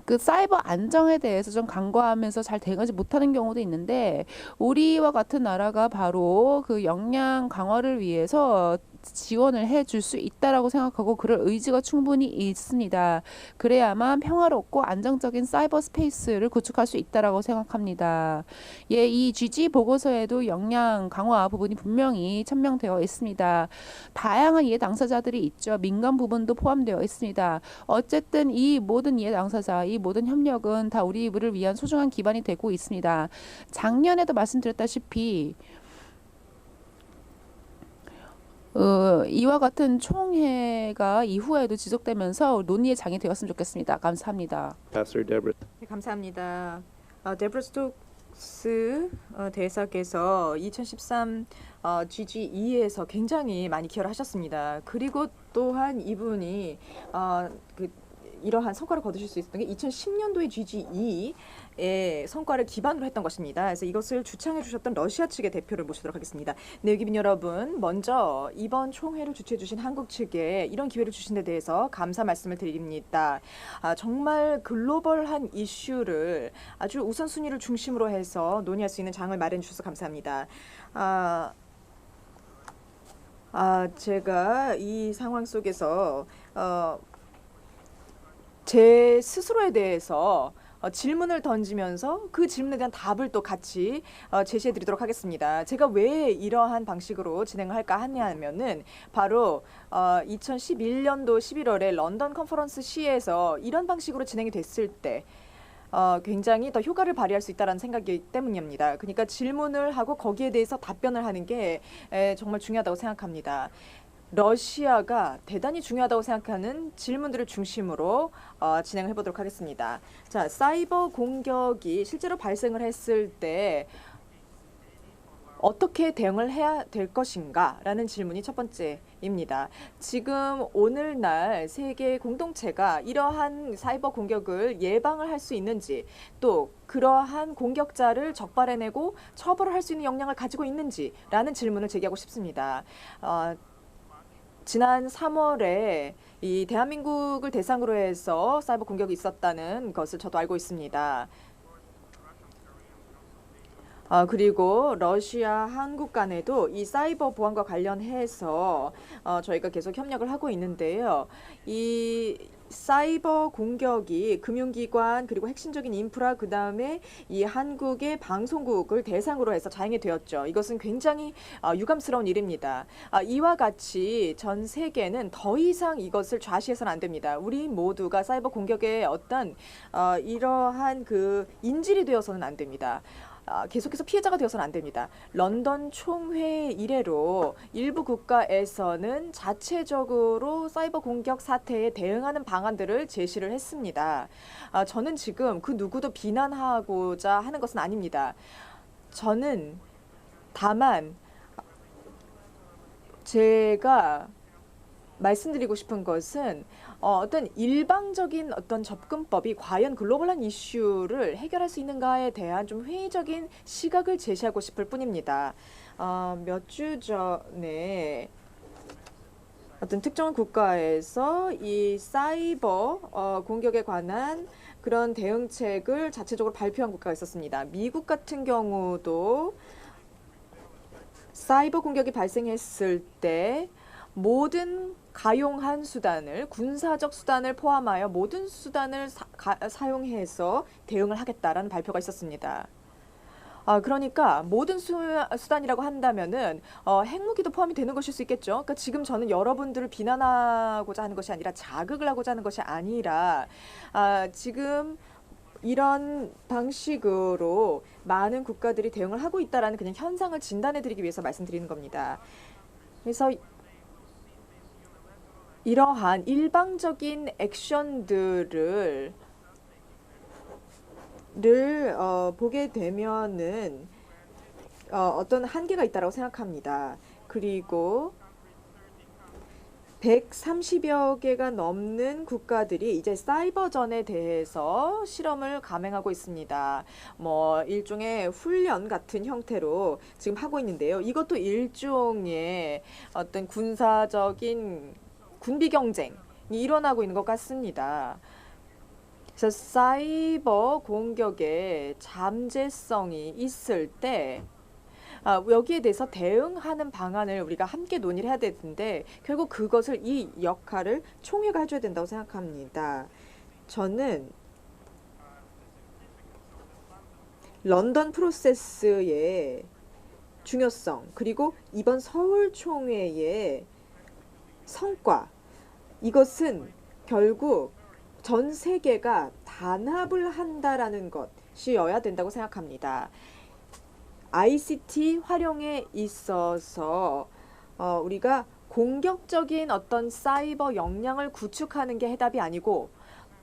그 사이버 안정에 대해서 좀 간과하면서 잘 대응하지 못하는 경우도 있는데 우리와 같은 나라가 바로 그 역량 강화를 위해서 지원을 해줄 수 있다라고 생각하고 그럴 의지가 충분히 있습니다. 그래야만 평화롭고 안정적인 사이버 스페이스를 구축할 수 있다라고 생각합니다. 예, 이 GG 보고서에도 역량 강화 부분이 분명히 천명되어 있습니다. 다양한 이해 당사자들이 있죠. 민간 부분도 포함되어 있습니다. 어쨌든 이 모든 이해 당사자, 이 모든 협력은 다 우리를 위한 소중한 기반이 되고 있습니다. 작년에도 말씀드렸다시피 이와 같은 총회가 이후에도 지속되면서 논의의 장이 되었으면 좋겠습니다. 감사합니다. Pastor Deborah. 네, 감사합니다. 데브라 스톡스 대사께서 2013 GG2에서 굉장히 많이 기여를 하셨습니다. 그리고 또한 이분이 이러한 성과를 거두실 수 있었던 게 2010년도의 GG2의 성과를 기반으로 했던 것입니다. 그래서 이것을 주창해 주셨던 러시아 측의 대표를 모시도록 하겠습니다. 네, 여기빈 여러분, 먼저 이번 총회를 주최해 주신 한국 측에 이런 기회를 주신 데 대해서 감사 말씀을 드립니다. 정말 글로벌한 이슈를 아주 우선순위를 중심으로 해서 논의할 수 있는 장을 마련해 주셔서 감사합니다. 제가 이 상황 속에서 제 스스로에 대해서 질문을 던지면서 그 질문에 대한 답을 또 같이 제시해 드리도록 하겠습니다. 제가 왜 이러한 방식으로 진행을 할까 하냐면은 바로 2011년도 11월에 런던 컨퍼런스 C에서 이런 방식으로 진행이 됐을 때 굉장히 더 효과를 발휘할 수 있다는 생각이 때문입니다. 그러니까 질문을 하고 거기에 대해서 답변을 하는 게 정말 중요하다고 생각합니다. 러시아가 대단히 중요하다고 생각하는 질문들을 중심으로 진행을 해보도록 하겠습니다. 자, 사이버 공격이 실제로 발생을 했을 때 어떻게 대응을 해야 될 것인가 라는 질문이 첫 번째입니다. 지금 오늘날 세계 공동체가 이러한 사이버 공격을 예방을 할 수 있는지 또 그러한 공격자를 적발해내고 처벌을 할 수 있는 역량을 가지고 있는지 라는 질문을 제기하고 싶습니다. 지난 3월에 이 대한민국을 대상으로 해서 사이버 공격이 있었다는 것을 저도 알고 있습니다. 그리고 러시아, 한국 간에도 이 사이버 보안과 관련해서 저희가 계속 협력을 하고 있는데요. 이 사이버 공격이 금융기관 그리고 핵심적인 인프라 그다음에 이 한국의 방송국을 대상으로 해서 자행이 되었죠. 이것은 굉장히 유감스러운 일입니다. 이와 같이 전 세계는 더 이상 이것을 좌시해서는 안 됩니다. 우리 모두가 사이버 공격의 어떤 이러한 그 인질이 되어서는 안 됩니다. 계속해서 피해자가 되어서는 안 됩니다. 런던 총회 이래로 일부 국가에서는 자체적으로 사이버 공격 사태에 대응하는 방안들을 제시를 했습니다. 저는 지금 그 누구도 비난하고자 하는 것은 아닙니다. 저는 다만 제가 말씀드리고 싶은 것은 어떤 일방적인 어떤 접근법이 과연 글로벌한 이슈를 해결할 수 있는가에 대한 좀 회의적인 시각을 제시하고 싶을 뿐입니다. 몇 주 전에 어떤 특정한 국가에서 이 사이버 공격에 관한 그런 대응책을 자체적으로 발표한 국가가 있었습니다. 미국 같은 경우도 사이버 공격이 발생했을 때 모든 가용한 수단을 군사적 수단을 포함하여 모든 수단을 사용해서 대응을 하겠다라는 발표가 있었습니다. 그러니까 모든 수단이라고 한다면은 핵무기도 포함이 되는 것일 수 있겠죠. 그러니까 지금 저는 여러분들을 비난하고자 하는 것이 아니라 자극을 하고자 하는 것이 아니라 지금 이런 방식으로 많은 국가들이 대응을 하고 있다라는 그냥 현상을 진단해드리기 위해서 말씀드리는 겁니다. 그래서 이러한 일방적인 액션들을 보게 되면은 어떤 한계가 있다고 생각합니다. 그리고 130여 개가 넘는 국가들이 이제 사이버전에 대해서 실험을 감행하고 있습니다. 뭐 일종의 훈련 같은 형태로 지금 하고 있는데요. 이것도 일종의 어떤 군사적인 군비 경쟁이 일어나고 있는 것 같습니다. 그래서 사이버 공격의 잠재성이 있을 때 여기에 대해서 대응하는 방안을 우리가 함께 논의를 해야 되는데 결국 그것을 이 역할을 총회가 해줘야 된다고 생각합니다. 저는 런던 프로세스의 중요성 그리고 이번 서울 총회의 성과 이것은 결국 전 세계가 단합을 한다라는 것이어야 된다고 생각합니다. ICT 활용에 있어서 우리가 공격적인 어떤 사이버 역량을 구축하는 게 해답이 아니고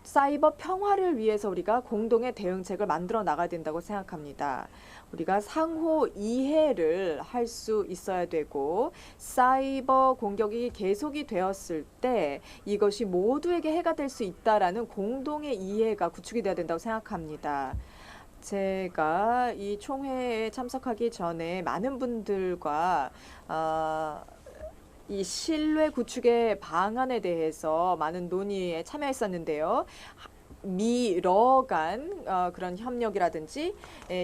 사이버 평화를 위해서 우리가 공동의 대응책을 만들어 나가야 된다고 생각합니다. 우리가 상호 이해를 할 수 있어야 되고 사이버 공격이 계속이 되었을 때 이것이 모두에게 해가 될 수 있다라는 공동의 이해가 구축이 돼야 된다고 생각합니다. 제가 이 총회에 참석하기 전에 많은 분들과 이 신뢰 구축의 방안에 대해서 많은 논의에 참여했었는데요. 미러 간 그런 협력이라든지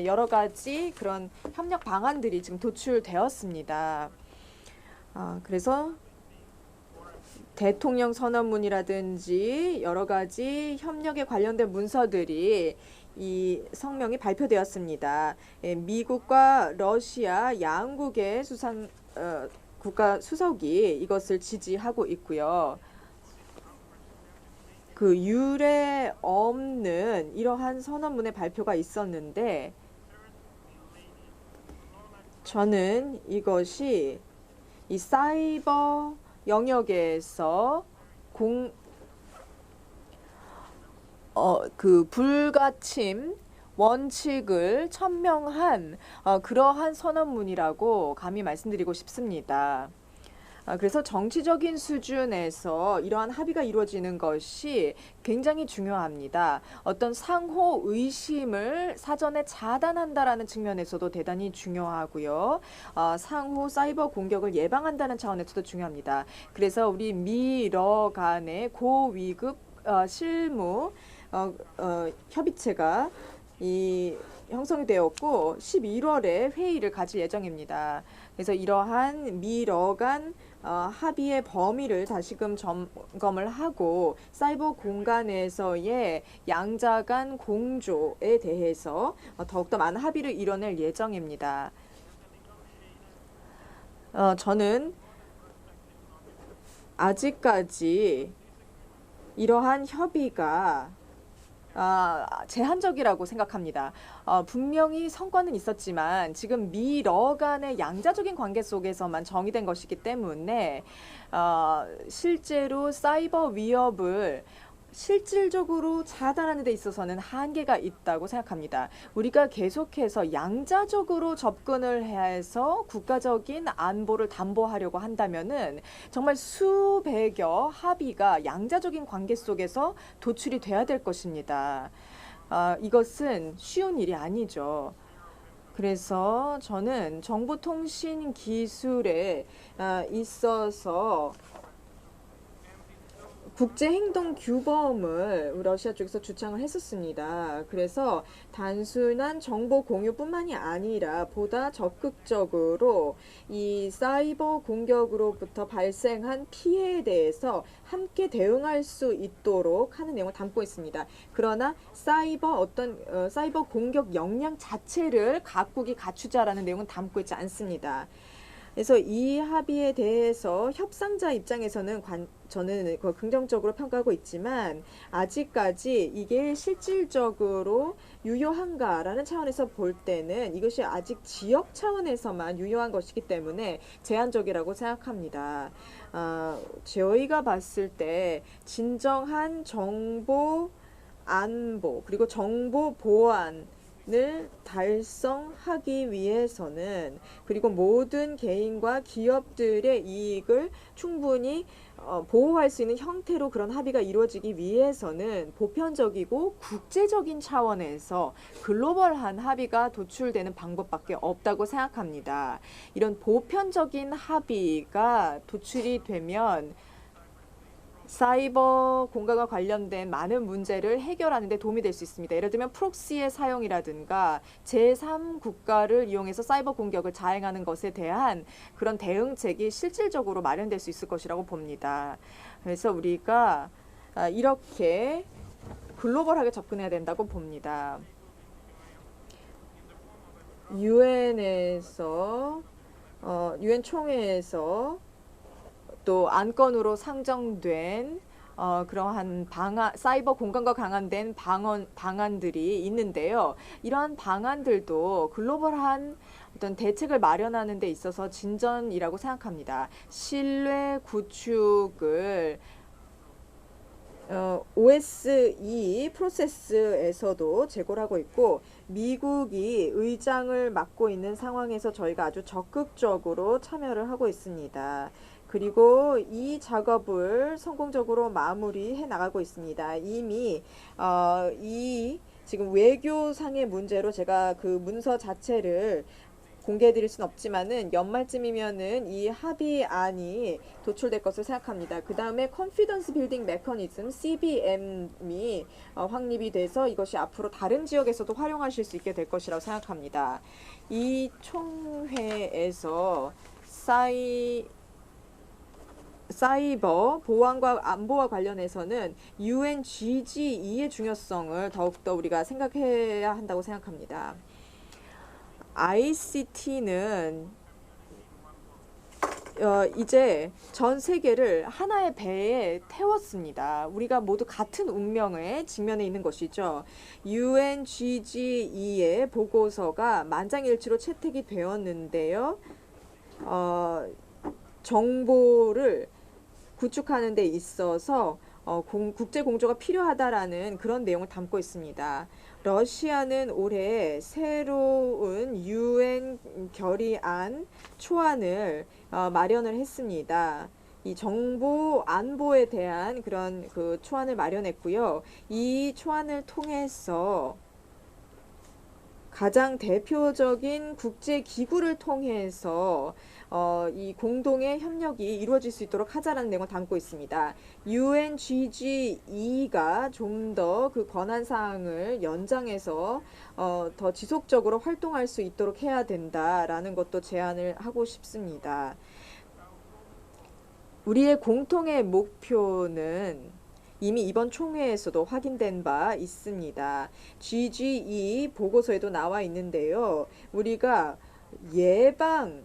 여러 가지 그런 협력 방안들이 지금 도출되었습니다. 그래서 대통령 선언문이라든지 여러 가지 협력에 관련된 문서들이 이 성명이 발표되었습니다. 미국과 러시아 양국의 국가 수석이 이것을 지지하고 있고요. 그 유례 없는 이러한 선언문의 발표가 있었는데 저는 이것이 이 사이버 영역에서 그 불가침 원칙을 천명한 그러한 선언문이라고 감히 말씀드리고 싶습니다. 그래서 정치적인 수준에서 이러한 합의가 이루어지는 것이 굉장히 중요합니다. 어떤 상호 의심을 사전에 차단한다라는 측면에서도 대단히 중요하고요. 상호 사이버 공격을 예방한다는 차원에서도 중요합니다. 그래서 우리 미러 간의 고위급 실무 협의체가 형성이 되었고 11월에 회의를 가질 예정입니다. 그래서 이러한 미러 간 합의의 범위를 다시금 점검을 하고 사이버 공간에서의 양자 간 공조에 대해서 더욱더 많은 합의를 이뤄낼 예정입니다. 저는 아직까지 이러한 협의가 제한적이라고 생각합니다. 분명히 성과는 있었지만 지금 미러 간의 양자적인 관계 속에서만 정의된 것이기 때문에 실제로 사이버 위협을 실질적으로 차단하는 데 있어서는 한계가 있다고 생각합니다. 우리가 계속해서 양자적으로 접근을 해서 국가적인 안보를 담보하려고 한다면은 정말 수백여 합의가 양자적인 관계 속에서 도출이 돼야 될 것입니다. 이것은 쉬운 일이 아니죠. 그래서 저는 정보통신 기술에 있어서 국제행동규범을 러시아 쪽에서 주창을 했었습니다. 그래서 단순한 정보 공유뿐만이 아니라 보다 적극적으로 이 사이버 공격으로부터 발생한 피해에 대해서 함께 대응할 수 있도록 하는 내용을 담고 있습니다. 그러나 사이버 공격 역량 자체를 각국이 갖추자라는 내용은 담고 있지 않습니다. 그래서 이 합의에 대해서 협상자 입장에서는 저는 그걸 긍정적으로 평가하고 있지만 아직까지 이게 실질적으로 유효한가라는 차원에서 볼 때는 이것이 아직 지역 차원에서만 유효한 것이기 때문에 제한적이라고 생각합니다. 저희가 봤을 때 진정한 정보 안보 그리고 정보 보안 을 달성하기 위해서는 그리고 모든 개인과 기업들의 이익을 충분히 보호할 수 있는 형태로 그런 합의가 이루어지기 위해서는 보편적이고 국제적인 차원에서 글로벌한 합의가 도출되는 방법밖에 없다고 생각합니다. 이런 보편적인 합의가 도출이 되면 사이버 공간과 관련된 많은 문제를 해결하는 데 도움이 될 수 있습니다. 예를 들면 프록시의 사용이라든가 제3국가를 이용해서 사이버 공격을 자행하는 것에 대한 그런 대응책이 실질적으로 마련될 수 있을 것이라고 봅니다. 그래서 우리가 이렇게 글로벌하게 접근해야 된다고 봅니다. 유엔에서 유엔 총회에서 또 안건으로 상정된 그러한 사이버 공간과 관련된 방안들이 있는데요. 이러한 방안들도 글로벌한 어떤 대책을 마련하는 데 있어서 진전이라고 생각합니다. 신뢰 구축을 OSE 프로세스에서도 제고를 하고 있고 미국이 의장을 맡고 있는 상황에서 저희가 아주 적극적으로 참여를 하고 있습니다. 그리고 이 작업을 성공적으로 마무리해 나가고 있습니다. 이미 이 지금 외교상의 문제로 제가 그 문서 자체를 공개해 드릴 수는 없지만은 연말쯤이면은 이 합의안이 도출될 것을 생각합니다. 그 다음에 컨피던스 빌딩 메커니즘 CBM이 확립이 돼서 이것이 앞으로 다른 지역에서도 활용하실 수 있게 될 것이라고 생각합니다. 이 총회에서 사이버 보안과 안보와 관련해서는 UNGGE의 중요성을 더욱더 우리가 생각해야 한다고 생각합니다. ICT는 이제 전 세계를 하나의 배에 태웠습니다. 우리가 모두 같은 운명에 직면해 있는 것이죠. UNGGE의 보고서가 만장일치로 채택이 되었는데요. 정보를 구축하는 데 있어서 국제 공조가 필요하다라는 그런 내용을 담고 있습니다. 러시아는 올해 새로운 UN 결의안 초안을 마련을 했습니다. 이 정보 안보에 대한 그런 그 초안을 마련했고요. 이 초안을 통해서 가장 대표적인 국제 기구를 통해서 이 공동의 협력이 이루어질 수 있도록 하자라는 내용을 담고 있습니다. UNGGE가 좀 더 그 권한 사항을 연장해서 더 지속적으로 활동할 수 있도록 해야 된다라는 것도 제안을 하고 싶습니다. 우리의 공통의 목표는 이미 이번 총회에서도 확인된 바 있습니다. GGE 보고서에도 나와 있는데요. 우리가 예방을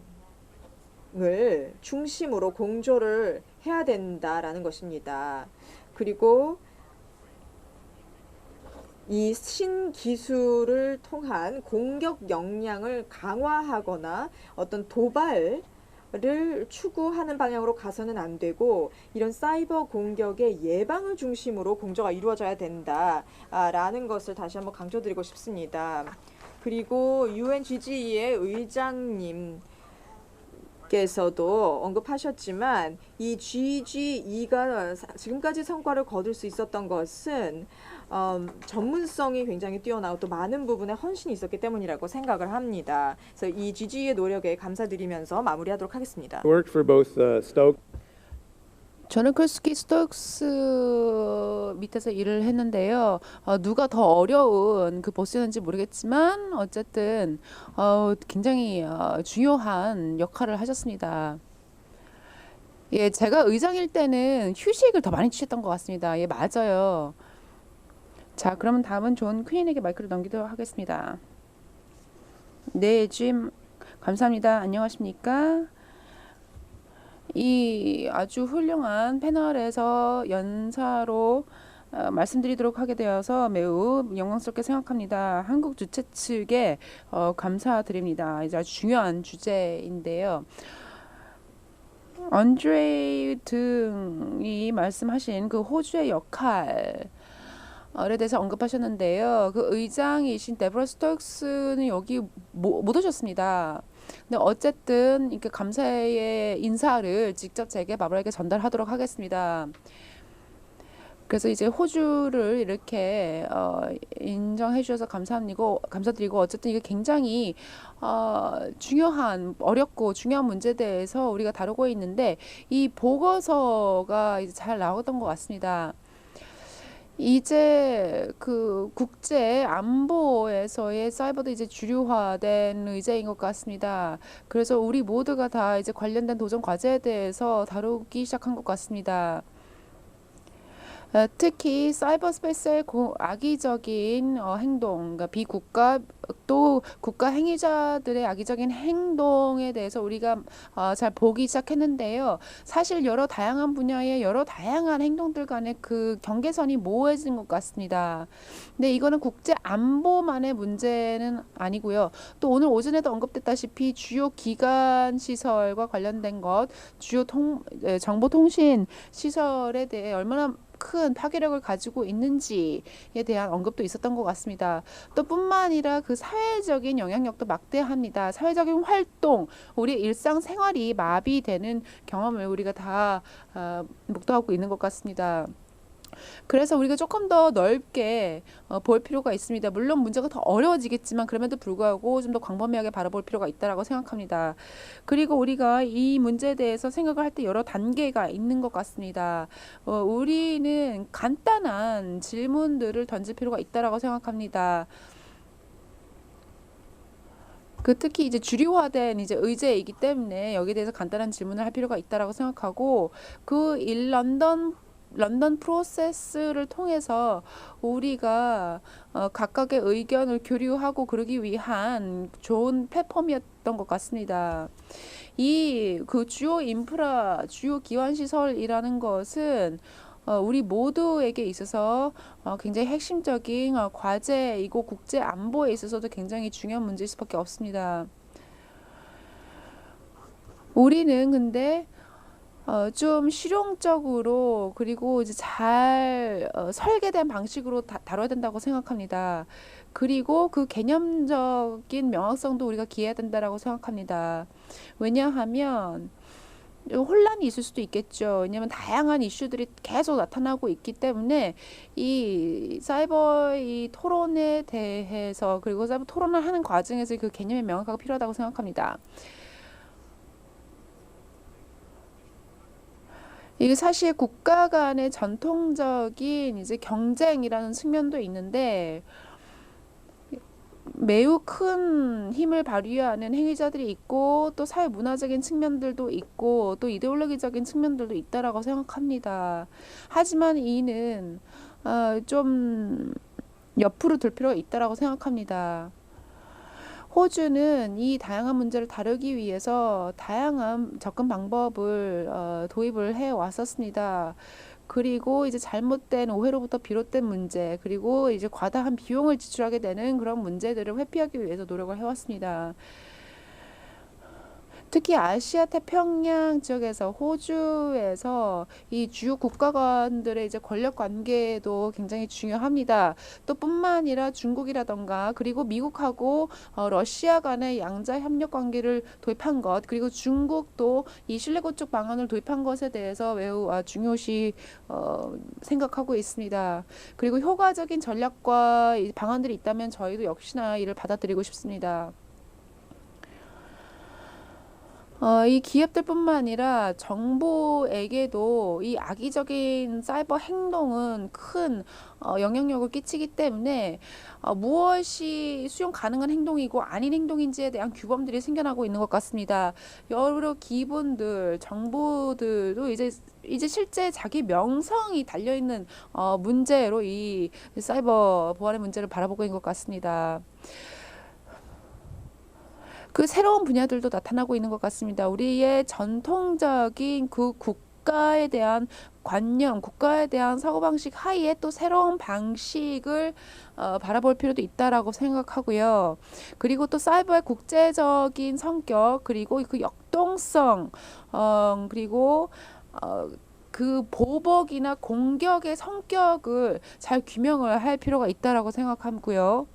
중심으로 공조를 해야 된다라는 것입니다. 그리고 이 신기술을 통한 공격 역량을 강화하거나 어떤 도발을 추구하는 방향으로 가서는 안 되고 이런 사이버 공격의 예방을 중심으로 공조가 이루어져야 된다라는 것을 다시 한번 강조드리고 싶습니다. 그리고 UNGGE의 의장님 께서도 언급하셨지만 이 GGE가 지금까지 성과를 거둘 수 있었던 것은 전문성이 굉장히 뛰어나고 또 많은 부분에 헌신이 있었기 때문이라고 생각을 합니다. 그래서 이 GGE의 노력에 감사드리면서 마무리하도록 하겠습니다. Worked for both Stoke. 저는 크루스키 스톡스 밑에서 일을 했는데요. 누가 더 어려운 그 보스였는지 모르겠지만 어쨌든 굉장히 중요한 역할을 하셨습니다. 예, 제가 의장일 때는 휴식을 더 많이 취했던 것 같습니다. 예, 맞아요. 자, 그러면 다음은 존 퀸에게 마이크를 넘기도록 하겠습니다. 네, 짐 감사합니다. 안녕하십니까? 이 아주 훌륭한 패널에서 연사로 말씀드리도록 하게 되어서 매우 영광스럽게 생각합니다. 한국 주최 측에 감사드립니다. 이제 아주 중요한 주제인데요. 언드레이 등이 말씀하신 그 호주의 역할에 대해서 언급하셨는데요. 그 의장이신 데보라 스톡스는 여기 못 오셨습니다. 근데 어쨌든 이렇게 감사의 인사를 직접 제게 바브라에게 전달하도록 하겠습니다. 그래서 이제 호주를 이렇게 인정해 주셔서 감사드리고 어쨌든 이게 굉장히 중요한 어렵고 중요한 문제에 대해서 우리가 다루고 있는데 이 보고서가 이제 잘 나왔던 것 같습니다. 이제 그 국제 안보에서의 사이버도 이제 주류화된 의제인 것 같습니다. 그래서 우리 모두가 다 이제 관련된 도전 과제에 대해서 다루기 시작한 것 같습니다. 특히 사이버 스페이스의 악의적인 행동, 그러니까 비국가 또 국가 행위자들의 악의적인 행동에 대해서 우리가 잘 보기 시작했는데요. 사실 여러 다양한 분야의 여러 다양한 행동들 간의 그 경계선이 모호해진 것 같습니다. 근데 이거는 국제 안보만의 문제는 아니고요. 또 오늘 오전에도 언급됐다시피 주요 기관 시설과 관련된 것, 주요 정보통신 시설에 대해 얼마나 큰 파괴력을 가지고 있는지에 대한 언급도 있었던 것 같습니다. 또 뿐만 아니라 그 사회적인 영향력도 막대합니다. 사회적인 활동, 우리 일상생활이 마비되는 경험을 우리가 다 목도하고 있는 것 같습니다. 그래서 우리가 조금 더 넓게 볼 필요가 있습니다. 물론 문제가 더 어려워지겠지만 그럼에도 불구하고 좀 더 광범위하게 바라볼 필요가 있다라고 생각합니다. 그리고 우리가 이 문제에 대해서 생각을 할 때 여러 단계가 있는 것 같습니다. 우리는 간단한 질문들을 던질 필요가 있다라고 생각합니다. 특히 이제 주류화된 이제 의제이기 때문에 여기에 대해서 간단한 질문을 할 필요가 있다라고 생각하고 런던 프로세스를 통해서 우리가 각각의 의견을 교류하고 그러기 위한 좋은 플랫폼이었던 것 같습니다. 그 주요 인프라, 주요 기반 시설이라는 것은 우리 모두에게 있어서 굉장히 핵심적인 과제이고 국제 안보에 있어서도 굉장히 중요한 문제일 수밖에 없습니다. 우리는 근데 좀 실용적으로 그리고 이제 잘 설계된 방식으로 다뤄야 된다고 생각합니다. 그리고 그 개념적인 명확성도 우리가 기해야 된다라고 생각합니다. 왜냐하면 혼란이 있을 수도 있겠죠. 왜냐하면 다양한 이슈들이 계속 나타나고 있기 때문에 이 사이버 이 토론에 대해서 그리고 사이버 토론을 하는 과정에서 그 개념이 명확하게 필요하다고 생각합니다. 이게 사실 국가 간의 전통적인 이제 경쟁이라는 측면도 있는데 매우 큰 힘을 발휘하는 행위자들이 있고 또 사회 문화적인 측면들도 있고 또 이데올로기적인 측면들도 있다라고 생각합니다. 하지만 이는 좀 옆으로 둘 필요가 있다라고 생각합니다. 호주는 이 다양한 문제를 다루기 위해서 다양한 접근 방법을 도입을 해 왔었습니다. 그리고 이제 잘못된 오해로부터 비롯된 문제, 그리고 이제 과다한 비용을 지출하게 되는 그런 문제들을 회피하기 위해서 노력을 해왔습니다. 특히 아시아 태평양 지역에서 호주에서 이 주요 국가 간들의 이제 권력 관계도 굉장히 중요합니다. 또 뿐만 아니라 중국이라던가 그리고 미국하고 러시아 간의 양자 협력 관계를 도입한 것, 그리고 중국도 이 신뢰 구축 방안을 도입한 것에 대해서 매우 중요시 생각하고 있습니다. 그리고 효과적인 전략과 방안들이 있다면 저희도 역시나 이를 받아들이고 싶습니다. 이 기업들뿐만 아니라 정부에게도 이 악의적인 사이버 행동은 큰 영향력을 끼치기 때문에 무엇이 수용 가능한 행동이고 아닌 행동인지에 대한 규범들이 생겨나고 있는 것 같습니다. 여러 기본들, 정보들도 이제 실제 자기 명성이 달려있는 문제로 이 사이버 보안의 문제를 바라보고 있는 것 같습니다. 그 새로운 분야들도 나타나고 있는 것 같습니다. 우리의 전통적인 그 국가에 대한 관념, 국가에 대한 사고방식 하에 또 새로운 방식을 바라볼 필요도 있다라고 생각하고요. 그리고 또 사이버의 국제적인 성격, 그리고 그 역동성, 그리고 그 보복이나 공격의 성격을 잘 규명을 할 필요가 있다라고 생각하고요.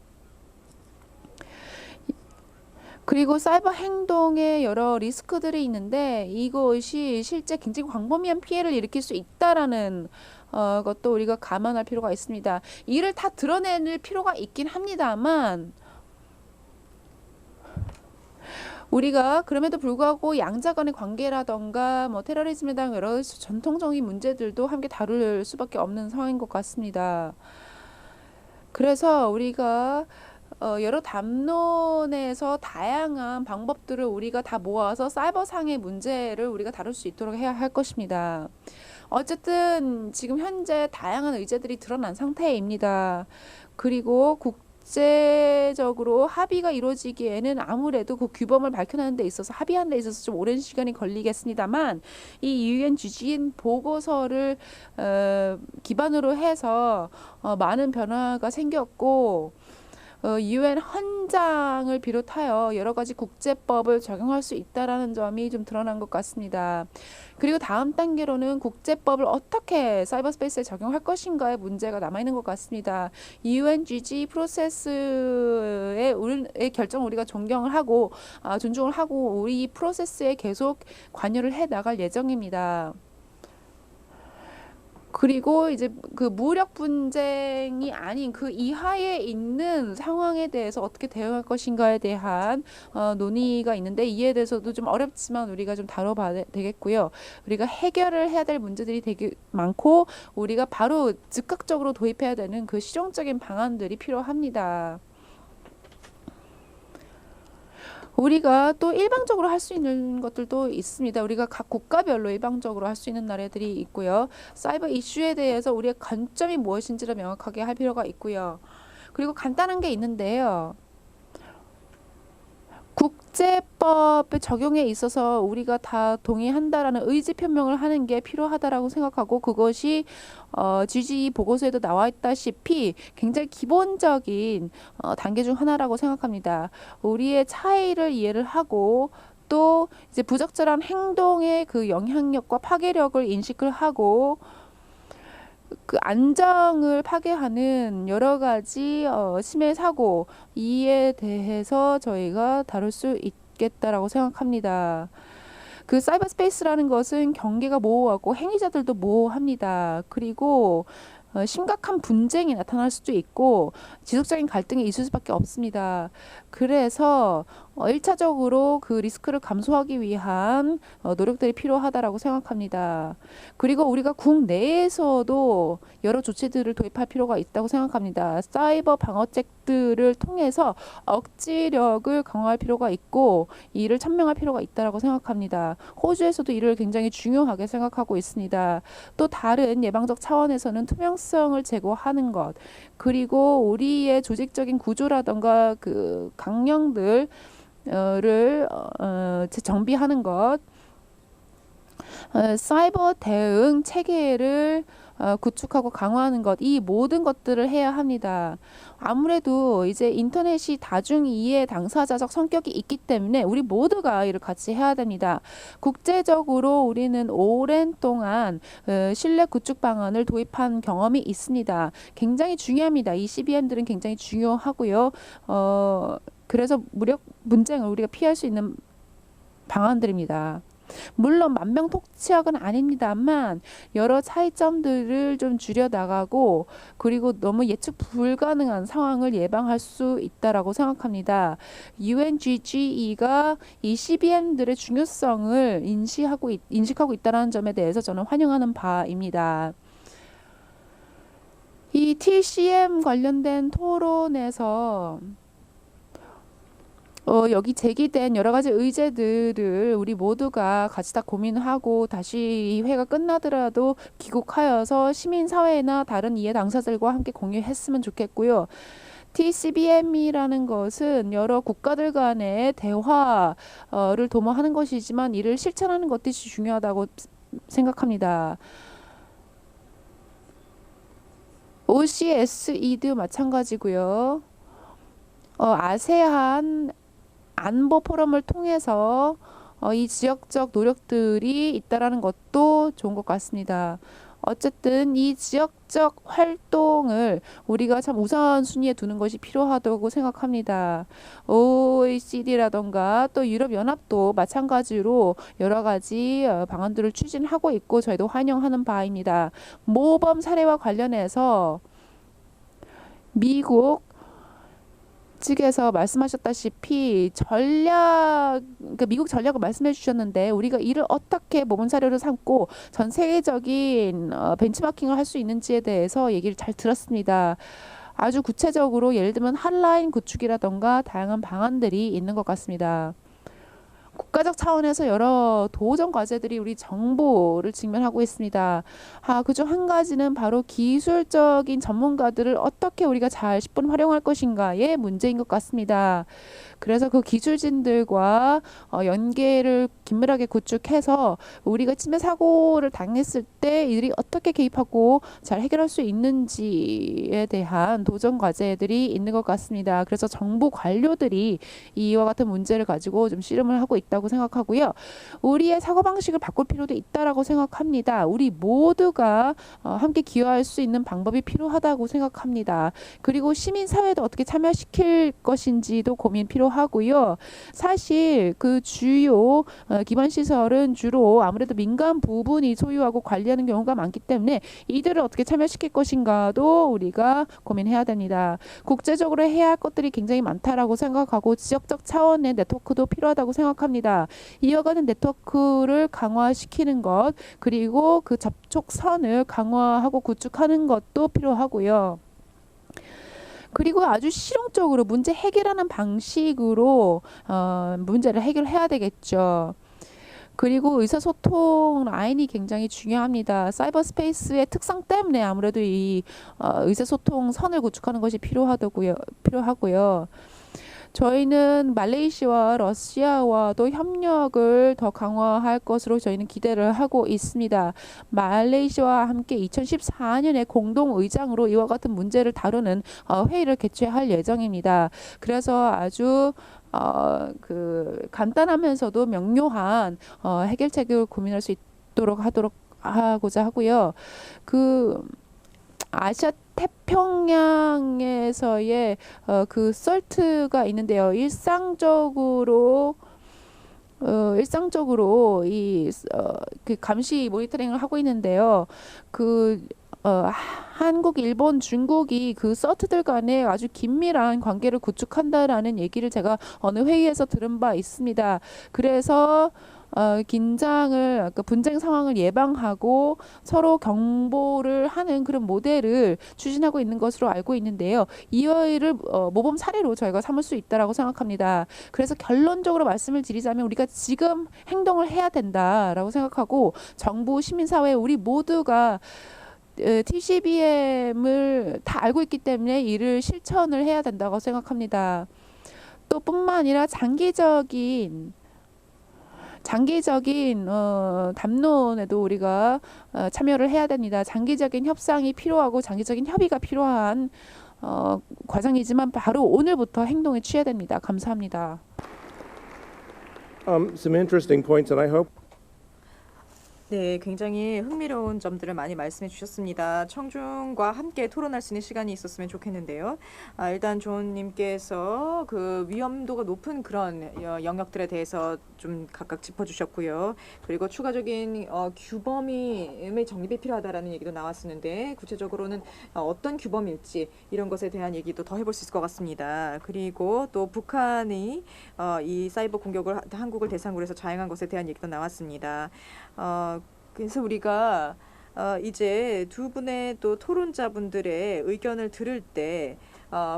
그리고 사이버 행동에 여러 리스크들이 있는데 이것이 실제 굉장히 광범위한 피해를 일으킬 수 있다라는 것도 우리가 감안할 필요가 있습니다. 이를 다 드러낼 필요가 있긴 합니다만 우리가 그럼에도 불구하고 양자 간의 관계라던가 뭐 테러리즘이나 여러 전통적인 문제들도 함께 다룰 수밖에 없는 상황인 것 같습니다. 그래서 우리가 여러 담론에서 다양한 방법들을 우리가 다 모아서 사이버상의 문제를 우리가 다룰 수 있도록 해야 할 것입니다. 어쨌든 지금 현재 다양한 의제들이 드러난 상태입니다. 그리고 국제적으로 합의가 이루어지기에는 아무래도 그 규범을 밝혀내는 데 있어서 합의하는 데 있어서 좀 오랜 시간이 걸리겠습니다만 이 UNGG인 보고서를 기반으로 해서 많은 변화가 생겼고 UN 헌장을 비롯하여 여러 가지 국제법을 적용할 수 있다라는 점이 좀 드러난 것 같습니다. 그리고 다음 단계로는 국제법을 어떻게 사이버 스페이스에 적용할 것인가의 문제가 남아 있는 것 같습니다. UNGG 프로세스의 결정을 우리가 존경을 하고 존중을 하고 우리 프로세스에 계속 관여를 해 나갈 예정입니다. 그리고 이제 그 무력 분쟁이 아닌 그 이하에 있는 상황에 대해서 어떻게 대응할 것인가에 대한 논의가 있는데 이에 대해서도 좀 어렵지만 우리가 좀 다뤄봐야 되겠고요. 우리가 해결을 해야 될 문제들이 되게 많고 우리가 바로 즉각적으로 도입해야 되는 그 실용적인 방안들이 필요합니다. 우리가 또 일방적으로 할 수 있는 것들도 있습니다. 우리가 각 국가별로 일방적으로 할 수 있는 나라들이 있고요. 사이버 이슈에 대해서 우리의 관점이 무엇인지를 명확하게 할 필요가 있고요. 그리고 간단한 게 있는데요. 국제법의 적용에 있어서 우리가 다 동의한다라는 의지 표명을 하는 게 필요하다라고 생각하고 그것이 GG 보고서에도 나와 있다시피 굉장히 기본적인 단계 중 하나라고 생각합니다. 우리의 차이를 이해를 하고 또 이제 부적절한 행동의 그 영향력과 파괴력을 인식을 하고 그 안정을 파괴하는 여러 가지 심해 사고 이에 대해서 저희가 다룰 수 있겠다라고 생각합니다. 그 사이버 스페이스라는 것은 경계가 모호하고 행위자들도 모호합니다. 그리고 심각한 분쟁이 나타날 수도 있고 지속적인 갈등이 있을 수밖에 없습니다. 그래서 1차적으로 그 리스크를 감소하기 위한 노력들이 필요하다라고 생각합니다. 그리고 우리가 국내에서도 여러 조치들을 도입할 필요가 있다고 생각합니다. 사이버 방어책들을 통해서 억지력을 강화할 필요가 있고 이를 천명할 필요가 있다라고 생각합니다. 호주에서도 이를 굉장히 중요하게 생각하고 있습니다. 또 다른 예방적 차원에서는 투명성을 제고하는 것 그리고 우리의 조직적인 구조라던가 그 강령들을 재정비하는 것 사이버 대응 체계를 구축하고 강화하는 것, 이 모든 것들을 해야 합니다. 아무래도 이제 인터넷이 다중 이해 당사자적 성격이 있기 때문에 우리 모두가 이를 같이 해야 됩니다. 국제적으로 우리는 오랜 동안 신뢰 구축 방안을 도입한 경험이 있습니다. 굉장히 중요합니다. 이 CBM들은 굉장히 중요하고요. 그래서 무력 분쟁을 우리가 피할 수 있는 방안들입니다. 물론 만병통치약은 아닙니다만 여러 차이점들을 좀 줄여나가고 그리고 너무 예측 불가능한 상황을 예방할 수 있다라고 생각합니다. UNGGE가 이 CBM들의 중요성을 인식하고 있다는 점에 대해서 저는 환영하는 바입니다. 이 TCM 관련된 토론에서 여기 제기된 여러 가지 의제들을 우리 모두가 같이 다 고민하고 다시 이 회가 끝나더라도 귀국하여서 시민사회나 다른 이해 당사자들과 함께 공유했으면 좋겠고요. TCBM이라는 것은 여러 국가들 간의 대화를 도모하는 것이지만 이를 실천하는 것이 중요하다고 생각합니다. OCSE도 마찬가지고요. 아세안 안보 포럼을 통해서 이 지역적 노력들이 있다라는 것도 좋은 것 같습니다. 어쨌든 이 지역적 활동을 우리가 참 우선순위에 두는 것이 필요하다고 생각합니다. OECD라던가 또 유럽연합도 마찬가지로 여러 가지 방안들을 추진하고 있고 저희도 환영하는 바입니다. 모범 사례와 관련해서 미국 측에서 말씀하셨다시피 그러니까 미국 전략을 말씀해 주셨는데 우리가 이를 어떻게 모범 사례로 삼고 전 세계적인 벤치마킹을 할 수 있는지에 대해서 얘기를 잘 들었습니다. 아주 구체적으로 예를 들면 핫라인 구축이라던가 다양한 방안들이 있는 것 같습니다. 국가적 차원에서 여러 도전 과제들이 우리 정보를 직면하고 있습니다. 그중 한 가지는 바로 기술적인 전문가들을 어떻게 우리가 잘 10분 활용할 것인가의 문제인 것 같습니다. 그래서 그 기술진들과 연계를 긴밀하게 구축해서 우리가 침해 사고를 당했을 때 이들이 어떻게 개입하고 잘 해결할 수 있는지에 대한 도전 과제들이 있는 것 같습니다. 그래서 정부 관료들이 이와 같은 문제를 가지고 좀 씨름을 하고 있다고 생각하고요. 우리의 사고방식을 바꿀 필요도 있다라고 생각합니다. 우리 모두가 함께 기여할 수 있는 방법이 필요하다고 생각합니다. 그리고 시민사회도 어떻게 참여시킬 것인지도 고민 필요하고요. 사실 그 주요 기반 시설은 주로 아무래도 민간 부분이 소유하고 관리하는 경우가 많기 때문에 이들을 어떻게 참여시킬 것인가도 우리가 고민해야 됩니다. 국제적으로 해야 할 것들이 굉장히 많다라고 생각하고 지역적 차원의 네트워크도 필요하다고 생각합니다. 이어가는 네트워크를 강화시키는 것 그리고 그 접촉선을 강화하고 구축하는 것도 필요하고요. 그리고 아주 실용적으로 문제 해결하는 방식으로 문제를 해결해야 되겠죠. 그리고 의사소통 라인이 굉장히 중요합니다. 사이버 스페이스의 특성 때문에 아무래도 이 의사소통 선을 구축하는 것이 필요하고요. 저희는 말레이시아와 러시아와도 협력을 더 강화할 것으로 저희는 기대를 하고 있습니다. 말레이시아와 함께 2014년에 공동 의장으로 이와 같은 문제를 다루는 회의를 개최할 예정입니다. 그래서 아주 간단하면서도 명료한 해결책을 고민할 수 있도록 하고자 하고요. 아시아 태평양에서의 그 썰트가 있는데요. 일상적으로 그 감시 모니터링을 하고 있는데요. 한국, 일본, 중국이 그 서트들 간에 아주 긴밀한 관계를 구축한다라는 얘기를 제가 어느 회의에서 들은 바 있습니다. 그래서 긴장을 분쟁 상황을 예방하고 서로 경보를 하는 그런 모델을 추진하고 있는 것으로 알고 있는데요. 이를 모범 사례로 저희가 삼을 수 있다라고 생각합니다. 그래서 결론적으로 말씀을 드리자면 우리가 지금 행동을 해야 된다라고 생각하고 정부, 시민사회 우리 모두가 TCBM을 다 알고 있기 때문에 이를 실천을 해야 된다고 생각합니다. 또 뿐만 아니라 장기적인 담론에도 우리가 참여를 해야 됩니다. 장기적인 협상이 필요하고 장기적인 협의가 필요한 과정이지만 바로 오늘부터 행동에 취해야 됩니다. 감사합니다. Some interesting points, and I hope 네, 굉장히 흥미로운 점들을 많이 말씀해 주셨습니다. 청중과 함께 토론할 수 있는 시간이 있었으면 좋겠는데요. 일단 존님께서 그 위험도가 높은 그런 영역들에 대해서 좀 각각 짚어주셨고요. 그리고 추가적인 규범의 정립이 필요하다라는 얘기도 나왔었는데 구체적으로는 어떤 규범일지 이런 것에 대한 얘기도 더 해볼 수 있을 것 같습니다. 그리고 또 북한이 이 사이버 공격을 한국을 대상으로 해서 자행한 것에 대한 얘기도 나왔습니다. 그래서 우리가 이제 두 분의 또 토론자분들의 의견을 들을 때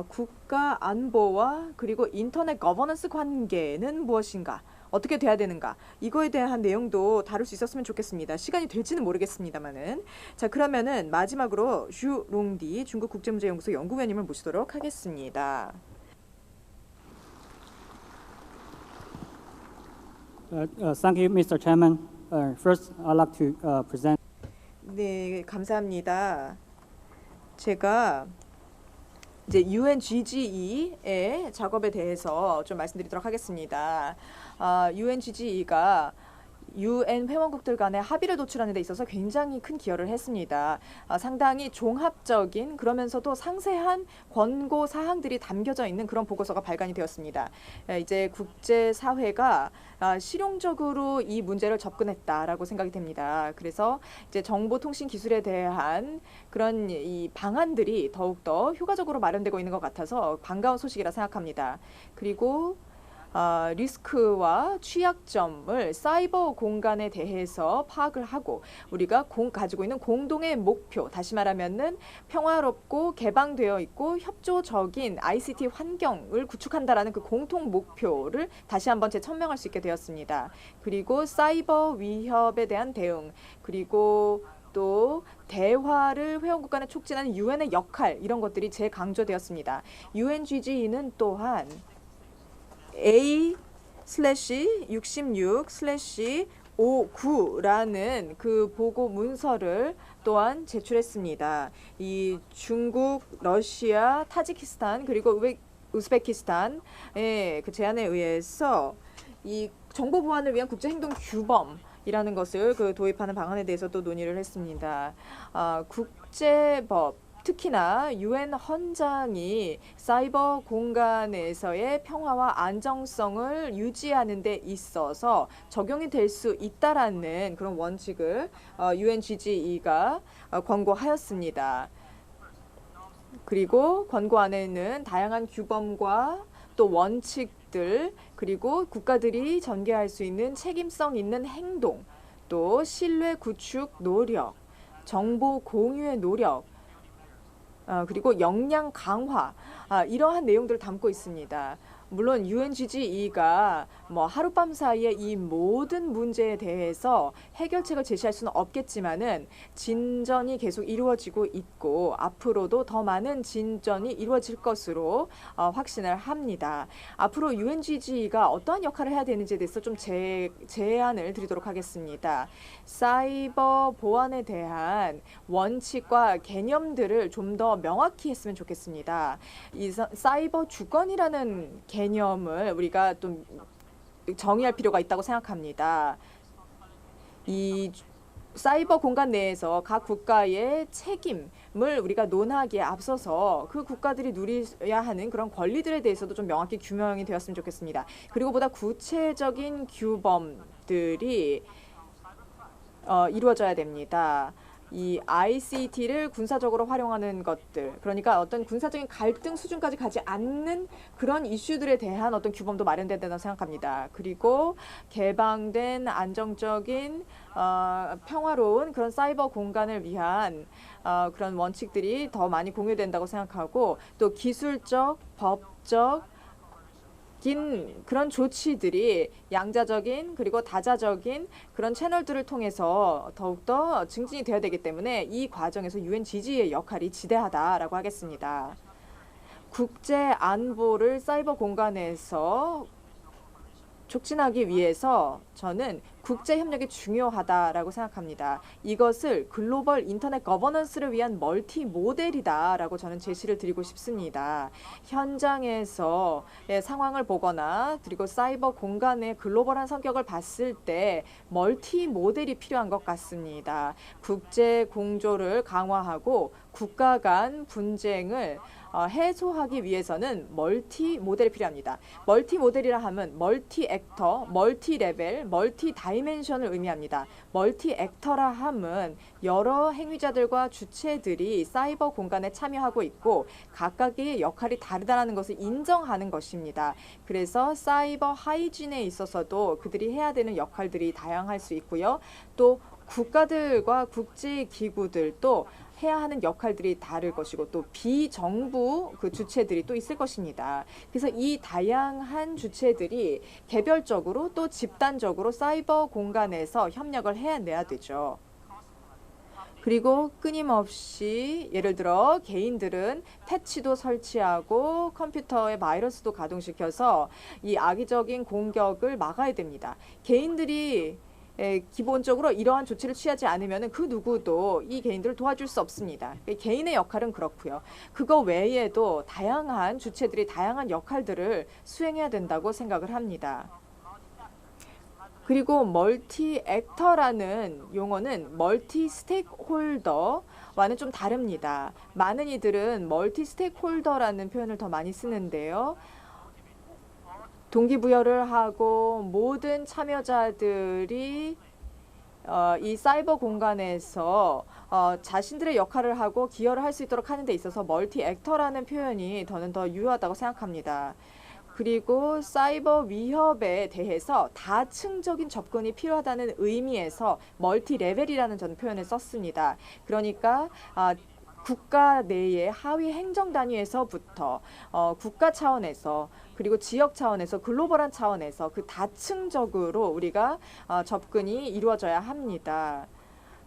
국가 안보와 그리고 인터넷 거버넌스 관계는 무엇인가? 어떻게 돼야 되는가 이거에 대한 내용도 다룰 수 있었으면 좋겠습니다. 시간이 될지는 모르겠습니다만은. 자, 그러면은 마지막으로 슈 롱디 중국 국제문제연구소 연구위원님을 모시도록 하겠습니다. Thank you, Mr. Chairman. First, I'd like to present. 네, 감사합니다. 제가 이제 UNGGE의 작업에 대해서 좀 말씀드리도록 하겠습니다. UNGGE가 UN 회원국들 간의 합의를 도출하는 데 있어서 굉장히 큰 기여를 했습니다. 상당히 종합적인 그러면서도 상세한 권고 사항들이 담겨져 있는 그런 보고서가 발간이 되었습니다. 이제 국제사회가 실용적으로 이 문제를 접근했다라고 생각이 됩니다. 그래서 이제 정보통신 기술에 대한 그런 이 방안들이 더욱더 효과적으로 마련되고 있는 것 같아서 반가운 소식이라 생각합니다. 그리고 리스크와 취약점을 사이버 공간에 대해서 파악을 하고 우리가 가지고 있는 공동의 목표, 다시 말하면은 평화롭고 개방되어 있고 협조적인 ICT 환경을 구축한다라는 그 공통 목표를 다시 한번 재천명할 수 있게 되었습니다. 그리고 사이버 위협에 대한 대응, 그리고 또 대화를 회원국 간에 촉진하는 유엔의 역할, 이런 것들이 재강조되었습니다. UNGGE는 또한 A/66/59라는 그 보고 문서를 또한 제출했습니다. 이 중국, 러시아, 타지키스탄 그리고 우즈베키스탄의 그 제안에 의해서 이 정보 보안을 위한 국제 행동 규범이라는 것을 그 도입하는 방안에 대해서 또 논의를 했습니다. 국제법 특히나 유엔 헌장이 사이버 공간에서의 평화와 안정성을 유지하는 데 있어서 적용이 될 수 있다라는 그런 원칙을 UNGGE가 권고하였습니다. 그리고 권고 안에는 다양한 규범과 또 원칙들, 그리고 국가들이 전개할 수 있는 책임성 있는 행동, 또 신뢰 구축 노력, 정보 공유의 노력, 그리고 역량 강화, 이러한 내용들을 담고 있습니다. 물론 UNGGE가 뭐 하룻밤 사이에 이 모든 문제에 대해서 해결책을 제시할 수는 없겠지만은 진전이 계속 이루어지고 있고 앞으로도 더 많은 진전이 이루어질 것으로 확신을 합니다. 앞으로 UNGGE가 어떠한 역할을 해야 되는지에 대해서 좀 제안을 드리도록 하겠습니다. 사이버 보안에 대한 원칙과 개념들을 좀 더 명확히 했으면 좋겠습니다. 이 사이버 주권이라는 개념을 우리가 좀 정의할 필요가 있다고 생각합니다. 이 사이버 공간 내에서 각 국가의 책임을 우리가 논하기에 앞서서 그 국가들이 누려야 하는 그런 권리들에 대해서도 좀 명확히 규명이 되었으면 좋겠습니다. 그리고 보다 구체적인 규범들이 이루어져야 됩니다. 이 ICT를 군사적으로 활용하는 것들, 그러니까 어떤 군사적인 갈등 수준까지 가지 않는 그런 이슈들에 대한 어떤 규범도 마련된다고 생각합니다. 그리고 개방된 안정적인 평화로운 그런 사이버 공간을 위한 그런 원칙들이 더 많이 공유된다고 생각하고, 또 기술적, 법적 그런 조치들이 양자적인 그리고 다자적인 그런 채널들을 통해서 더욱더 증진이 되어야 되기 때문에 이 과정에서 UNGG의 역할이 지대하다라고 하겠습니다. 국제 안보를 사이버 공간에서 촉진하기 위해서 저는 국제 협력이 중요하다라고 생각합니다. 이것을 글로벌 인터넷 거버넌스를 위한 멀티 모델이다라고 저는 제시를 드리고 싶습니다. 현장에서의 상황을 보거나 그리고 사이버 공간의 글로벌한 성격을 봤을 때 멀티 모델이 필요한 것 같습니다. 국제 공조를 강화하고 국가 간 분쟁을 해소하기 위해서는 멀티 모델이 필요합니다. 멀티 모델이라 하면 멀티 액터, 멀티 레벨, 멀티 다이멘션을 의미합니다. 멀티 액터라 함은 여러 행위자들과 주체들이 사이버 공간에 참여하고 있고 각각의 역할이 다르다는 것을 인정하는 것입니다. 그래서 사이버 하이진에 있어서도 그들이 해야 되는 역할들이 다양할 수 있고요. 또 국가들과 국제기구들도 해야 하는 역할들이 다를 것이고 또 비정부 그 주체들이 또 있을 것입니다. 그래서 이 다양한 주체들이 개별적으로 또 집단적으로 사이버 공간에서 협력을 해내야 되죠. 그리고 끊임없이 예를 들어 개인들은 패치도 설치하고 컴퓨터에 바이러스도 가동시켜서 이 악의적인 공격을 막아야 됩니다. 개인들이 기본적으로 이러한 조치를 취하지 않으면 그 누구도 이 개인들을 도와줄 수 없습니다. 개인의 역할은 그렇고요. 그거 외에도 다양한 주체들이 다양한 역할들을 수행해야 된다고 생각을 합니다. 그리고 멀티 액터라는 용어는 멀티 스테이크홀더와는 좀 다릅니다. 많은 이들은 멀티 스테이크홀더라는 표현을 더 많이 쓰는데요. 동기부여를 하고 모든 참여자들이 이 사이버 공간에서 자신들의 역할을 하고 기여를 할 수 있도록 하는 데 있어서 멀티 액터라는 표현이 저는 더 유효하다고 생각합니다. 그리고 사이버 위협에 대해서 다층적인 접근이 필요하다는 의미에서 멀티 레벨이라는 저는 표현을 썼습니다. 그러니까 국가 내의 하위 행정 단위에서부터 국가 차원에서 그리고 지역 차원에서 글로벌한 차원에서 그 다층적으로 우리가 접근이 이루어져야 합니다.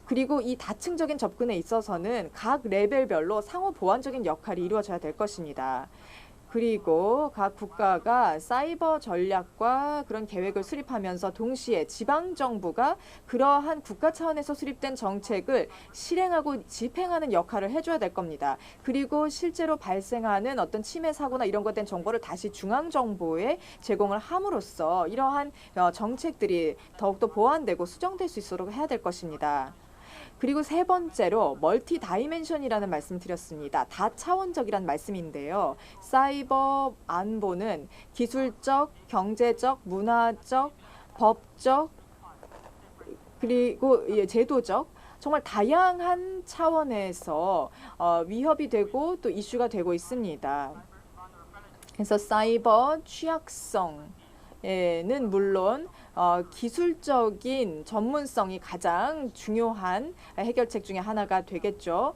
그리고 이 다층적인 접근에 있어서는 각 레벨별로 상호 보완적인 역할이 이루어져야 될 것입니다. 그리고 각 국가가 사이버 전략과 그런 계획을 수립하면서 동시에 지방정부가 그러한 국가 차원에서 수립된 정책을 실행하고 집행하는 역할을 해줘야 될 겁니다. 그리고 실제로 발생하는 어떤 침해 사고나 이런 것에 대한 정보를 다시 중앙정부에 제공을 함으로써 이러한 정책들이 더욱더 보완되고 수정될 수 있도록 해야 될 것입니다. 그리고 세 번째로 멀티 다이멘션이라는 말씀 드렸습니다. 다차원적이란 말씀인데요. 사이버 안보는 기술적, 경제적, 문화적, 법적, 그리고 제도적 정말 다양한 차원에서 위협이 되고 또 이슈가 되고 있습니다. 그래서 사이버 취약성 는 물론 기술적인 전문성이 가장 중요한 해결책 중에 하나가 되겠죠.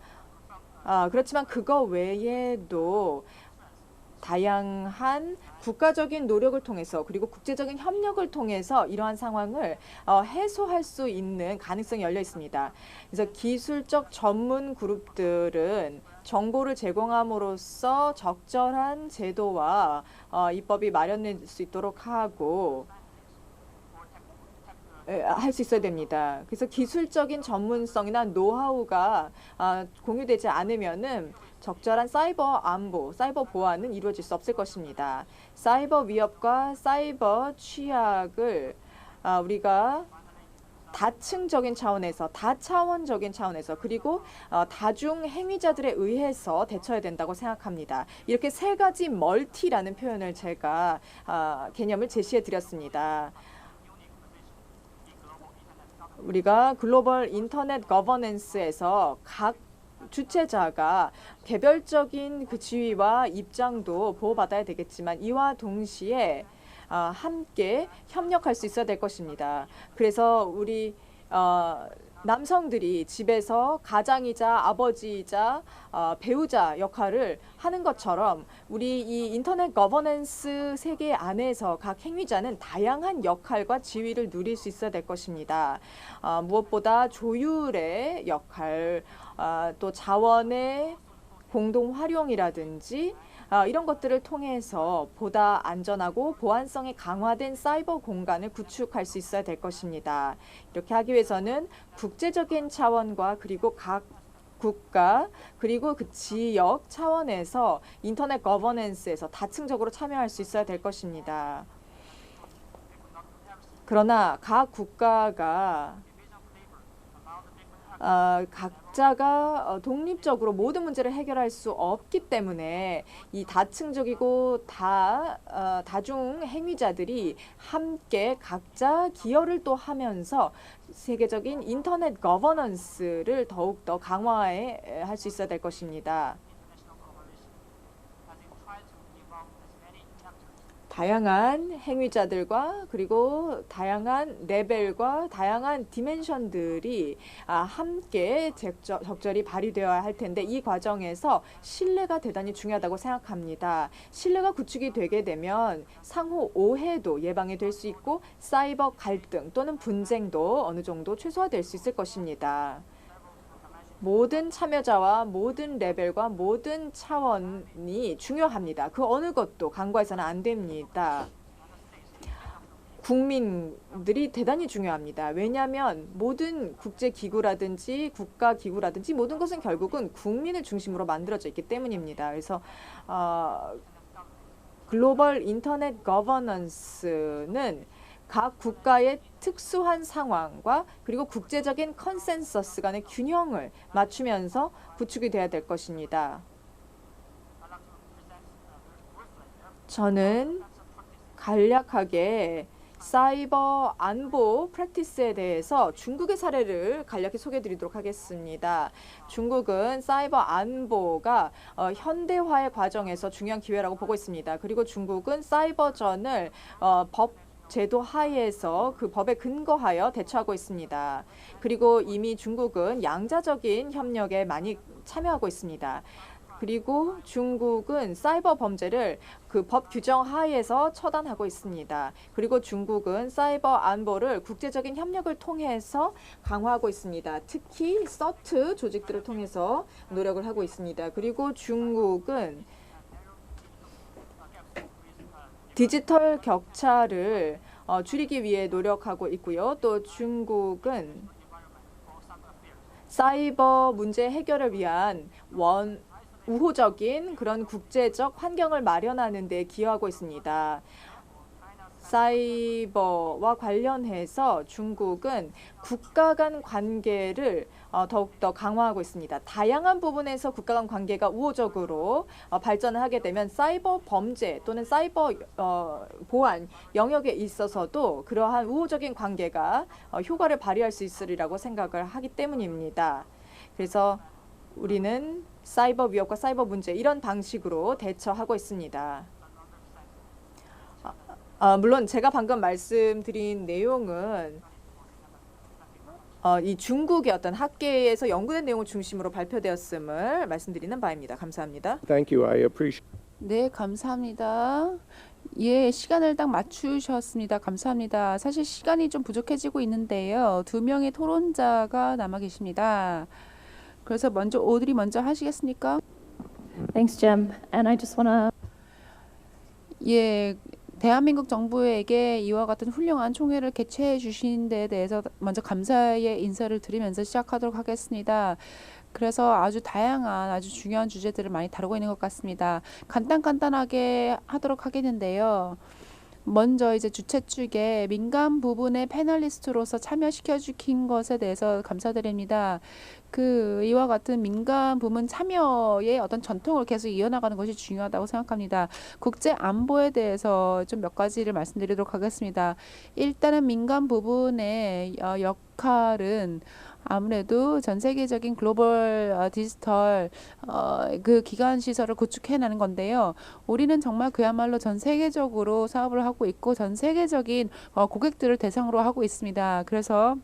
그렇지만 그거 외에도 다양한 국가적인 노력을 통해서 그리고 국제적인 협력을 통해서 이러한 상황을 해소할 수 있는 가능성이 열려 있습니다. 그래서 기술적 전문 그룹들은 정보를 제공함으로써 적절한 제도와 입법이 마련될 수 있도록 하고 할 수 있어야 됩니다. 그래서 기술적인 전문성이나 노하우가 공유되지 않으면은 적절한 사이버 안보, 사이버 보안은 이루어질 수 없을 것입니다. 사이버 위협과 사이버 취약을 우리가 다층적인 차원에서, 다차원적인 차원에서 그리고 다중 행위자들에 의해서 대처해야 된다고 생각합니다. 이렇게 세 가지 멀티라는 표현을 제가 개념을 제시해 드렸습니다. 우리가 글로벌 인터넷 거버넌스에서 각 주체자가 개별적인 그 지위와 입장도 보호받아야 되겠지만 이와 동시에 함께 협력할 수 있어야 될 것입니다. 그래서 우리 남성들이 집에서 가장이자 아버지이자 배우자 역할을 하는 것처럼 우리 이 인터넷 거버넌스 세계 안에서 각 행위자는 다양한 역할과 지위를 누릴 수 있어야 될 것입니다. 무엇보다 조율의 역할, 또 자원의 공동 활용이라든지 이런 것들을 통해서 보다 안전하고 보안성이 강화된 사이버 공간을 구축할 수 있어야 될 것입니다. 이렇게 하기 위해서는 국제적인 차원과 그리고 각 국가 그리고 그 지역 차원에서 인터넷 거버넌스에서 다층적으로 참여할 수 있어야 될 것입니다. 그러나 각 국가가 각자가 독립적으로 모든 문제를 해결할 수 없기 때문에 이 다층적이고 다중 행위자들이 함께 각자 기여를 또 하면서 세계적인 인터넷 거버넌스를 더욱더 강화해 할 수 있어야 될 것입니다. 다양한 행위자들과 그리고 다양한 레벨과 다양한 디멘션들이 함께 적절히 발휘되어야 할 텐데 이 과정에서 신뢰가 대단히 중요하다고 생각합니다. 신뢰가 구축이 되게 되면 상호 오해도 예방이 될 수 있고 사이버 갈등 또는 분쟁도 어느 정도 최소화될 수 있을 것입니다. 모든 참여자와 모든 레벨과 모든 차원이 중요합니다. 그 어느 것도 간과해서는 안 됩니다. 국민들이 대단히 중요합니다. 왜냐하면 모든 국제기구라든지 국가기구라든지 모든 것은 결국은 국민을 중심으로 만들어져 있기 때문입니다. 그래서 글로벌 인터넷 거버넌스는 각 국가의 특수한 상황과 그리고 국제적인 컨센서스 간의 균형을 맞추면서 구축이 돼야 될 것입니다. 저는 간략하게 사이버 안보 프랙티스에 대해서 중국의 사례를 간략히 소개해 드리도록 하겠습니다. 중국은 사이버 안보가 현대화의 과정에서 중요한 기회라고 보고 있습니다. 그리고 중국은 사이버전을 법 제도 하에서 그 법에 근거하여 대처하고 있습니다. 그리고 이미 중국은 양자적인 협력에 많이 참여하고 있습니다. 그리고 중국은 사이버 범죄를 그 법 규정 하에서 처단하고 있습니다. 그리고 중국은 사이버 안보를 국제적인 협력을 통해서 강화하고 있습니다. 특히 서트 조직들을 통해서 노력을 하고 있습니다. 그리고 중국은 디지털 격차를 줄이기 위해 노력하고 있고요. 또 중국은 사이버 문제 해결을 위한 우호적인 그런 국제적 환경을 마련하는 데 기여하고 있습니다. 사이버와 관련해서 중국은 국가 간 관계를 더욱더 강화하고 있습니다. 다양한 부분에서 국가 간 관계가 우호적으로 발전을 하게 되면 사이버 범죄 또는 사이버 보안 영역에 있어서도 그러한 우호적인 관계가 효과를 발휘할 수 있으리라고 생각을 하기 때문입니다. 그래서 우리는 사이버 위협과 사이버 문제 이런 방식으로 대처하고 있습니다. 물론 제가 방금 말씀드린 내용은 이 중국의 어떤 학계에서 연구된 내용을 중심으로 발표되었음을 말씀드리는 바입니다. 감사합니다. Thank you. I appreciate. 네, 감사합니다. 예, 시간을 딱 맞추셨습니다. 감사합니다. 사실 시간이 좀 부족해지고 있는데요. 2명의 토론자가 남아 계십니다. 그래서 먼저 오드리 먼저 하시겠습니까? Thanks, Jem. And I just want to 예, 대한민국 정부에게 이와 같은 훌륭한 총회를 개최해 주신 데 대해서 먼저 감사의 인사를 드리면서 시작하도록 하겠습니다. 그래서 아주 다양한 아주 중요한 주제들을 많이 다루고 있는 것 같습니다. 간단하게 하도록 하겠는데요. 먼저 이제 주최 측에 민간 부분의 패널리스트로서 참여시켜 주신 것에 대해서 감사드립니다. 이와 같은 민간 부문 참여의 어떤 전통을 계속 이어나가는 것이 중요하다고 생각합니다. 국제 안보에 대해서 좀 몇 가지를 말씀드리도록 하겠습니다. 일단은 민간 부분의 역할은 아무래도 전 세계적인 글로벌 디지털 그 기관 시설을 구축해내는 건데요. 우리는 정말 그야말로 전 세계적으로 사업을 하고 있고 전 세계적인 고객들을 대상으로 하고 있습니다. 그래서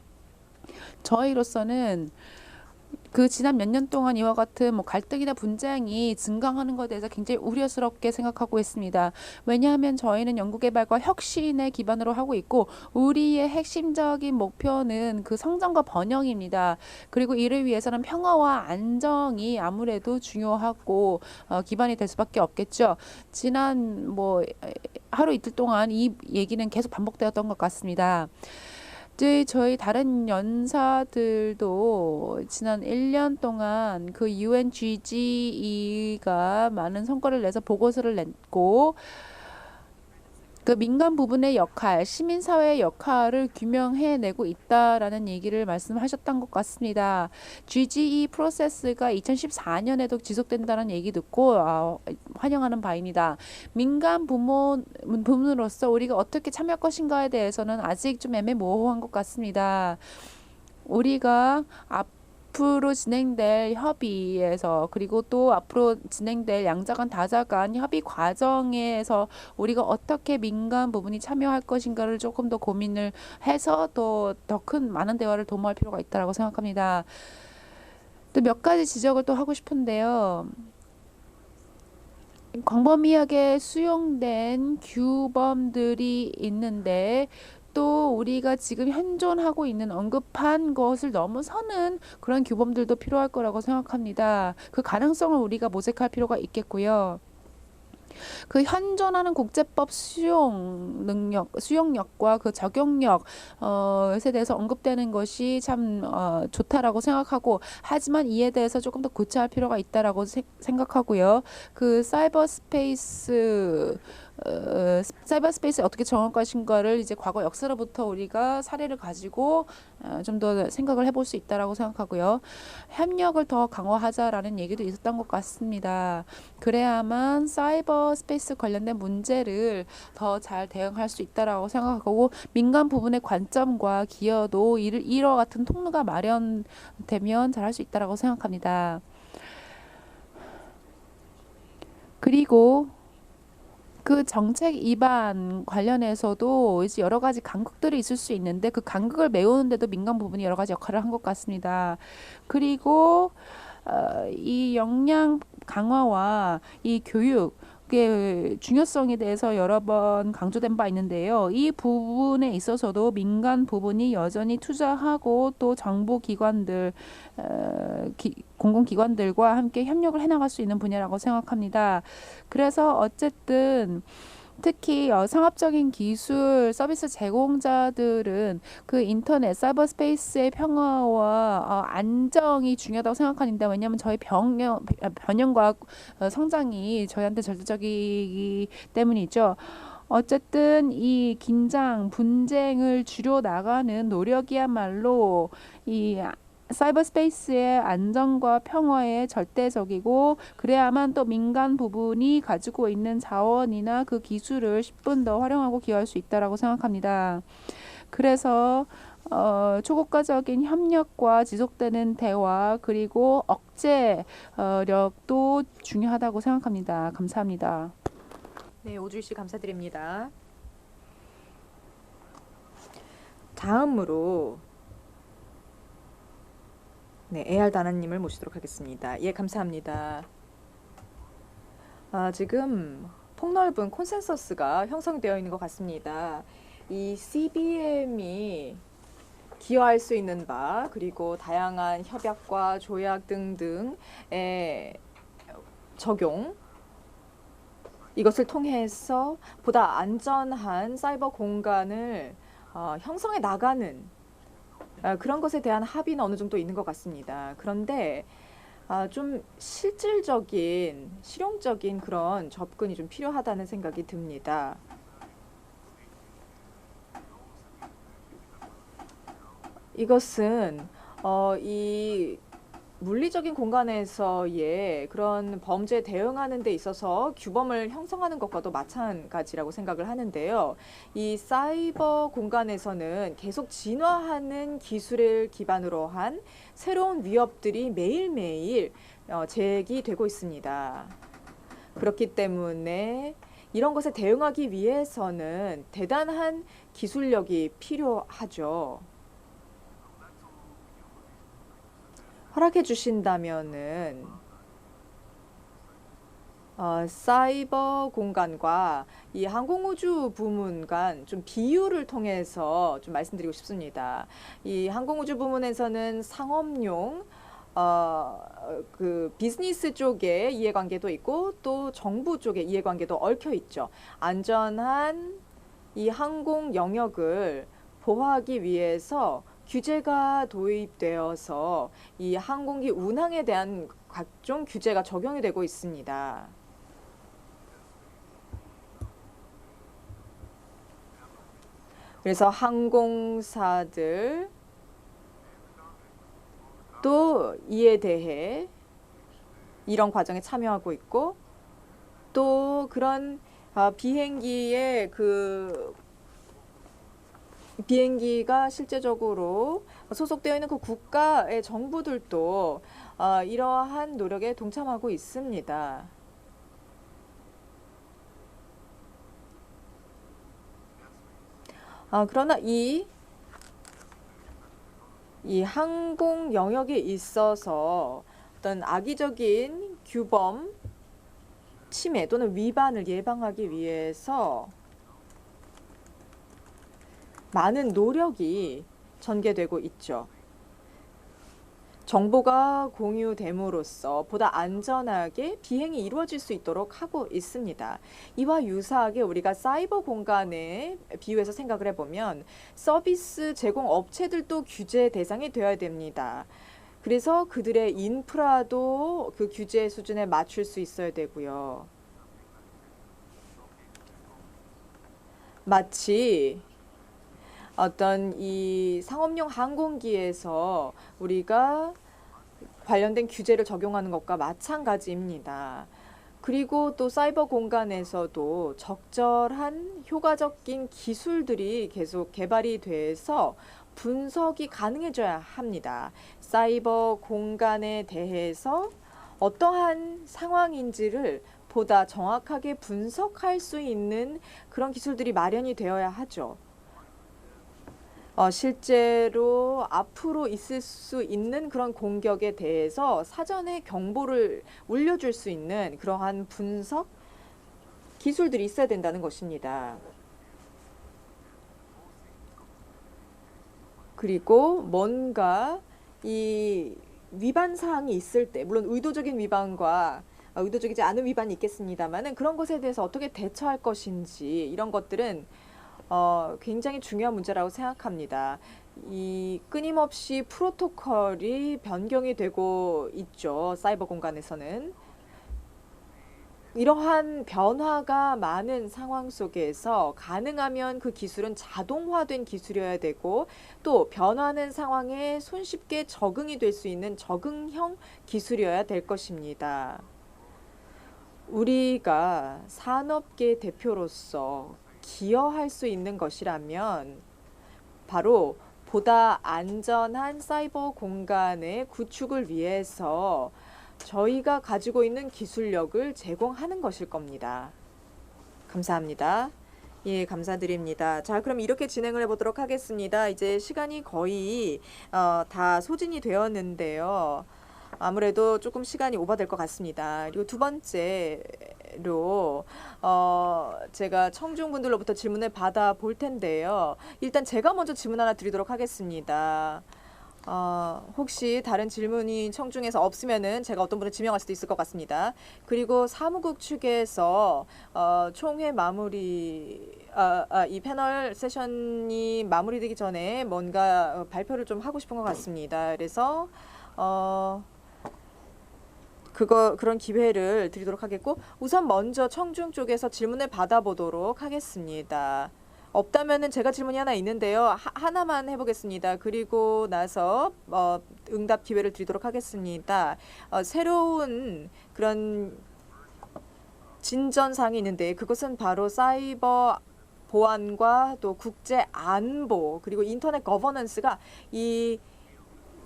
저희로서는 지난 몇 년 동안 이와 같은 갈등이나 분쟁이 증강하는 것에 대해서 굉장히 우려스럽게 생각하고 있습니다. 왜냐하면 저희는 연구개발과 혁신에 기반으로 하고 있고 우리의 핵심적인 목표는 그 성장과 번영입니다. 그리고 이를 위해서는 평화와 안정이 아무래도 중요하고 기반이 될 수밖에 없겠죠. 지난 하루 이틀 동안 이 얘기는 계속 반복되었던 것 같습니다. 저희 다른 연사들도 지난 1년 동안 그 UNGGE가 많은 성과를 내서 보고서를 냈고 그 민간 부분의 역할, 시민사회의 역할을 규명해내고 있다라는 얘기를 말씀하셨던 것 같습니다. GGE 프로세스가 2014년에도 지속된다는 얘기 듣고 환영하는 바입니다. 민간 부문으로서 우리가 어떻게 참여할 것인가에 대해서는 아직 좀 애매모호한 것 같습니다. 우리가 앞으로 진행될 협의에서 그리고 또 앞으로 진행될 양자간 다자간 협의 과정에서 우리가 어떻게 민간 부분이 참여할 것인가를 조금 더 고민을 해서 또 더 큰 많은 대화를 도모할 필요가 있다고 생각합니다. 또 몇 가지 지적을 또 하고 싶은데요. 광범위하게 수용된 규범들이 있는데 또 우리가 지금 현존하고 있는 언급한 것을 넘어서는 그런 규범들도 필요할 거라고 생각합니다. 그 가능성을 우리가 모색할 필요가 있겠고요. 그 현존하는 국제법 수용력과 그 적용력에 대해서 언급되는 것이 참 좋다라고 생각하고 하지만 이에 대해서 조금 더 구체할 필요가 있다라고 생각하고요. 그 사이버스페이스 어떻게 정할 것인가를 이제 과거 역사로부터 우리가 사례를 가지고 좀 더 생각을 해볼 수 있다라고 생각하고요. 협력을 더 강화하자라는 얘기도 있었던 것 같습니다. 그래야만 사이버스페이스 관련된 문제를 더 잘 대응할 수 있다라고 생각하고 민간 부분의 관점과 기여도 이와 같은 통로가 마련되면 잘할 수 있다라고 생각합니다. 그리고 그 정책 위반 관련해서도 이제 여러 가지 간극들이 있을 수 있는데 그 간극을 메우는데도 민간 부분이 여러 가지 역할을 한 것 같습니다. 그리고 이 역량 강화와 이 교육의 중요성에 대해서 여러 번 강조된 바 있는데요. 이 부분에 있어서도 민간 부분이 여전히 투자하고 또 정부 기관들, 공공기관들과 함께 협력을 해나갈 수 있는 분야라고 생각합니다. 그래서 어쨌든 특히 상업적인 기술 서비스 제공자들은 그 인터넷 사이버스페이스의 평화와 안정이 중요하다고 생각하는데 왜냐하면 저희 변형과 성장이 저희한테 절대적이기 때문이죠. 어쨌든 이 긴장, 분쟁을 줄여 나가는 노력이야말로 이 사이버스페이스의 안정과 평화에 절대적이고 그래야만 또 민간 부분이 가지고 있는 자원이나 그 기술을 10분 더 활용하고 기여할 수 있다라고 생각합니다. 그래서 초국가적인 협력과 지속되는 대화 그리고 억제력도 중요하다고 생각합니다. 감사합니다. 네, 오주희 씨 감사드립니다. 다음으로 네, AR 다나님을 모시도록 하겠습니다. 예, 감사합니다. 지금 폭넓은 콘센서스가 형성되어 있는 것 같습니다. 이 CBM이 기여할 수 있는 바 그리고 다양한 협약과 조약 등등의 적용 이것을 통해서 보다 안전한 사이버 공간을 형성해 나가는 그런 것에 대한 합의는 어느 정도 있는 것 같습니다. 그런데 좀 실질적인, 실용적인 그런 접근이 좀 필요하다는 생각이 듭니다. 이것은 이 물리적인 공간에서의 그런 범죄에 대응하는 데 있어서 규범을 형성하는 것과도 마찬가지라고 생각을 하는데요. 이 사이버 공간에서는 계속 진화하는 기술을 기반으로 한 새로운 위협들이 매일매일 제기되고 있습니다. 그렇기 때문에 이런 것에 대응하기 위해서는 대단한 기술력이 필요하죠. 허락해 주신다면은 사이버 공간과 이 항공우주 부문 간 좀 비율을 통해서 좀 말씀드리고 싶습니다. 이 항공우주 부문에서는 상업용 그 비즈니스 쪽의 이해관계도 있고 또 정부 쪽의 이해관계도 얽혀 있죠. 안전한 이 항공 영역을 보호하기 위해서 규제가 도입되어서 이 항공기 운항에 대한 각종 규제가 적용이 되고 있습니다. 그래서 항공사들 또 이에 대해 이런 과정에 참여하고 있고 또 그런 비행기의 그 비행기가 실제적으로 소속되어 있는 그 국가의 정부들도 이러한 노력에 동참하고 있습니다. 그러나 이 항공 영역에 있어서 어떤 악의적인 규범 침해 또는 위반을 예방하기 위해서 많은 노력이 전개되고 있죠. 정보가 공유됨으로써 보다 안전하게 비행이 이루어질 수 있도록 하고 있습니다. 이와 유사하게 우리가 사이버 공간에 비유해서 생각을 해보면 서비스 제공 업체들도 규제 대상이 되어야 됩니다. 그래서 그들의 인프라도 그 규제 수준에 맞출 수 있어야 되고요. 마치 어떤 이 상업용 항공기에서 우리가 관련된 규제를 적용하는 것과 마찬가지입니다. 그리고 또 사이버 공간에서도 적절한 효과적인 기술들이 계속 개발이 돼서 분석이 가능해져야 합니다. 사이버 공간에 대해서 어떠한 상황인지를 보다 정확하게 분석할 수 있는 그런 기술들이 마련이 되어야 하죠. 실제로 앞으로 있을 수 있는 그런 공격에 대해서 사전에 경보를 울려줄 수 있는 그러한 분석 기술들이 있어야 된다는 것입니다. 그리고 뭔가 이 위반 사항이 있을 때, 물론 의도적인 위반과 의도적이지 않은 위반이 있겠습니다만은 그런 것에 대해서 어떻게 대처할 것인지 이런 것들은 굉장히 중요한 문제라고 생각합니다. 이 끊임없이 프로토콜이 변경이 되고 있죠. 사이버 공간에서는. 이러한 변화가 많은 상황 속에서 가능하면 그 기술은 자동화된 기술이어야 되고 또 변하는 상황에 손쉽게 적응이 될 수 있는 적응형 기술이어야 될 것입니다. 우리가 산업계 대표로서 기여할 수 있는 것이라면 바로 보다 안전한 사이버 공간의 구축을 위해서 저희가 가지고 있는 기술력을 제공하는 것일 겁니다. 감사합니다. 예, 감사드립니다. 자, 그럼 이렇게 진행을 해보도록 하겠습니다. 이제 시간이 거의 다 소진이 되었는데요. 아무래도 조금 시간이 오버될 것 같습니다. 그리고 두 번째로 제가 청중분들로부터 질문을 받아볼 텐데요. 일단 제가 먼저 질문 하나 드리도록 하겠습니다. 혹시 다른 질문이 청중에서 없으면은 제가 어떤 분을 지명할 수도 있을 것 같습니다. 그리고 사무국 측에서 총회 마무리 이 패널 세션이 마무리되기 전에 뭔가 발표를 좀 하고 싶은 것 같습니다. 그래서 그런 기회를 드리도록 하겠고 우선 먼저 청중 쪽에서 질문을 받아보도록 하겠습니다. 없다면은 제가 질문이 하나 있는데요. 하나만 해보겠습니다. 그리고 나서 응답 기회를 드리도록 하겠습니다. 새로운 그런 진전사항이 있는데 그것은 바로 사이버 보안과 또 국제 안보 그리고 인터넷 거버넌스가 이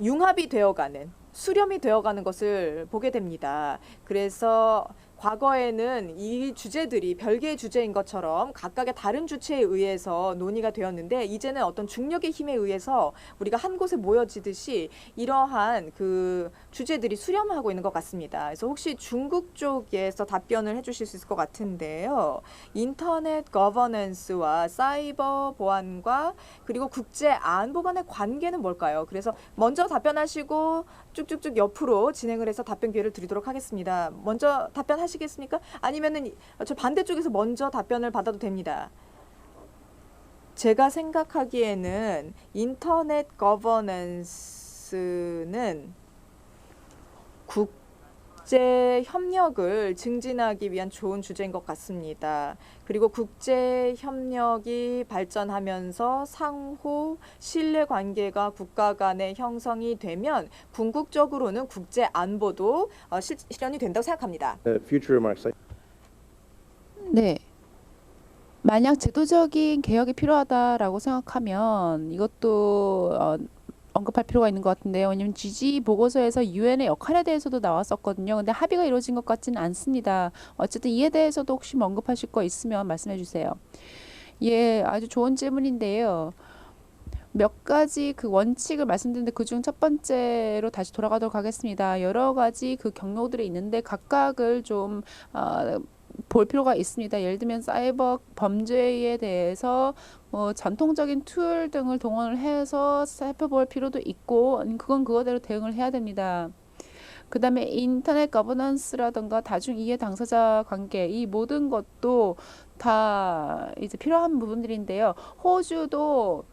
융합이 되어가는 수렴이 되어가는 것을 보게 됩니다. 그래서 과거에는 이 주제들이 별개의 주제인 것처럼 각각의 다른 주체에 의해서 논의가 되었는데 이제는 어떤 중력의 힘에 의해서 우리가 한 곳에 모여지듯이 이러한 그 주제들이 수렴하고 있는 것 같습니다. 그래서 혹시 중국 쪽에서 답변을 해주실 수 있을 것 같은데요. 인터넷 거버넌스와 사이버 보안과 그리고 국제 안보 간의 관계는 뭘까요? 그래서 먼저 답변하시고 쭉쭉쭉 옆으로 진행을 해서 답변 기회를 드리도록 하겠습니다. 먼저 답변하시겠습니까? 아니면은 저 반대쪽에서 먼저 답변을 받아도 됩니다. 제가 생각하기에는 인터넷 거버넌스는 국제 협력을 증진하기 위한 좋은 주제인 것 같습니다. 그리고 국제 협력이 발전하면서 상호 신뢰 관계가 국가 간의 형성이 되면 궁극적으로는 국제 안보도 실현이 된다고 생각합니다. Future remarks. 네. 만약 제도적인 개혁이 필요하다라고 생각하면 이것도 언급할 필요가 있는 것 같은데요. 왜냐면 GG 보고서에서 유엔의 역할에 대해서도 나왔었거든요. 근데 합의가 이루어진 것 같지는 않습니다. 어쨌든 이에 대해서도 혹시 뭐 언급하실 거 있으면 말씀해 주세요. 예, 아주 좋은 질문인데요. 몇 가지 그 원칙을 말씀드렸는데 그중 첫 번째로 다시 돌아가도록 하겠습니다. 여러 가지 그 경로들이 있는데 각각을 좀 볼 필요가 있습니다. 예를 들면 사이버 범죄에 대해서 전통적인 툴 등을 동원을 해서 살펴볼 필요도 있고 그건 그거대로 대응을 해야 됩니다. 그 다음에 인터넷 거버넌스라든가 다중 이해 당사자 관계 이 모든 것도 다 이제 필요한 부분들인데요. 호주도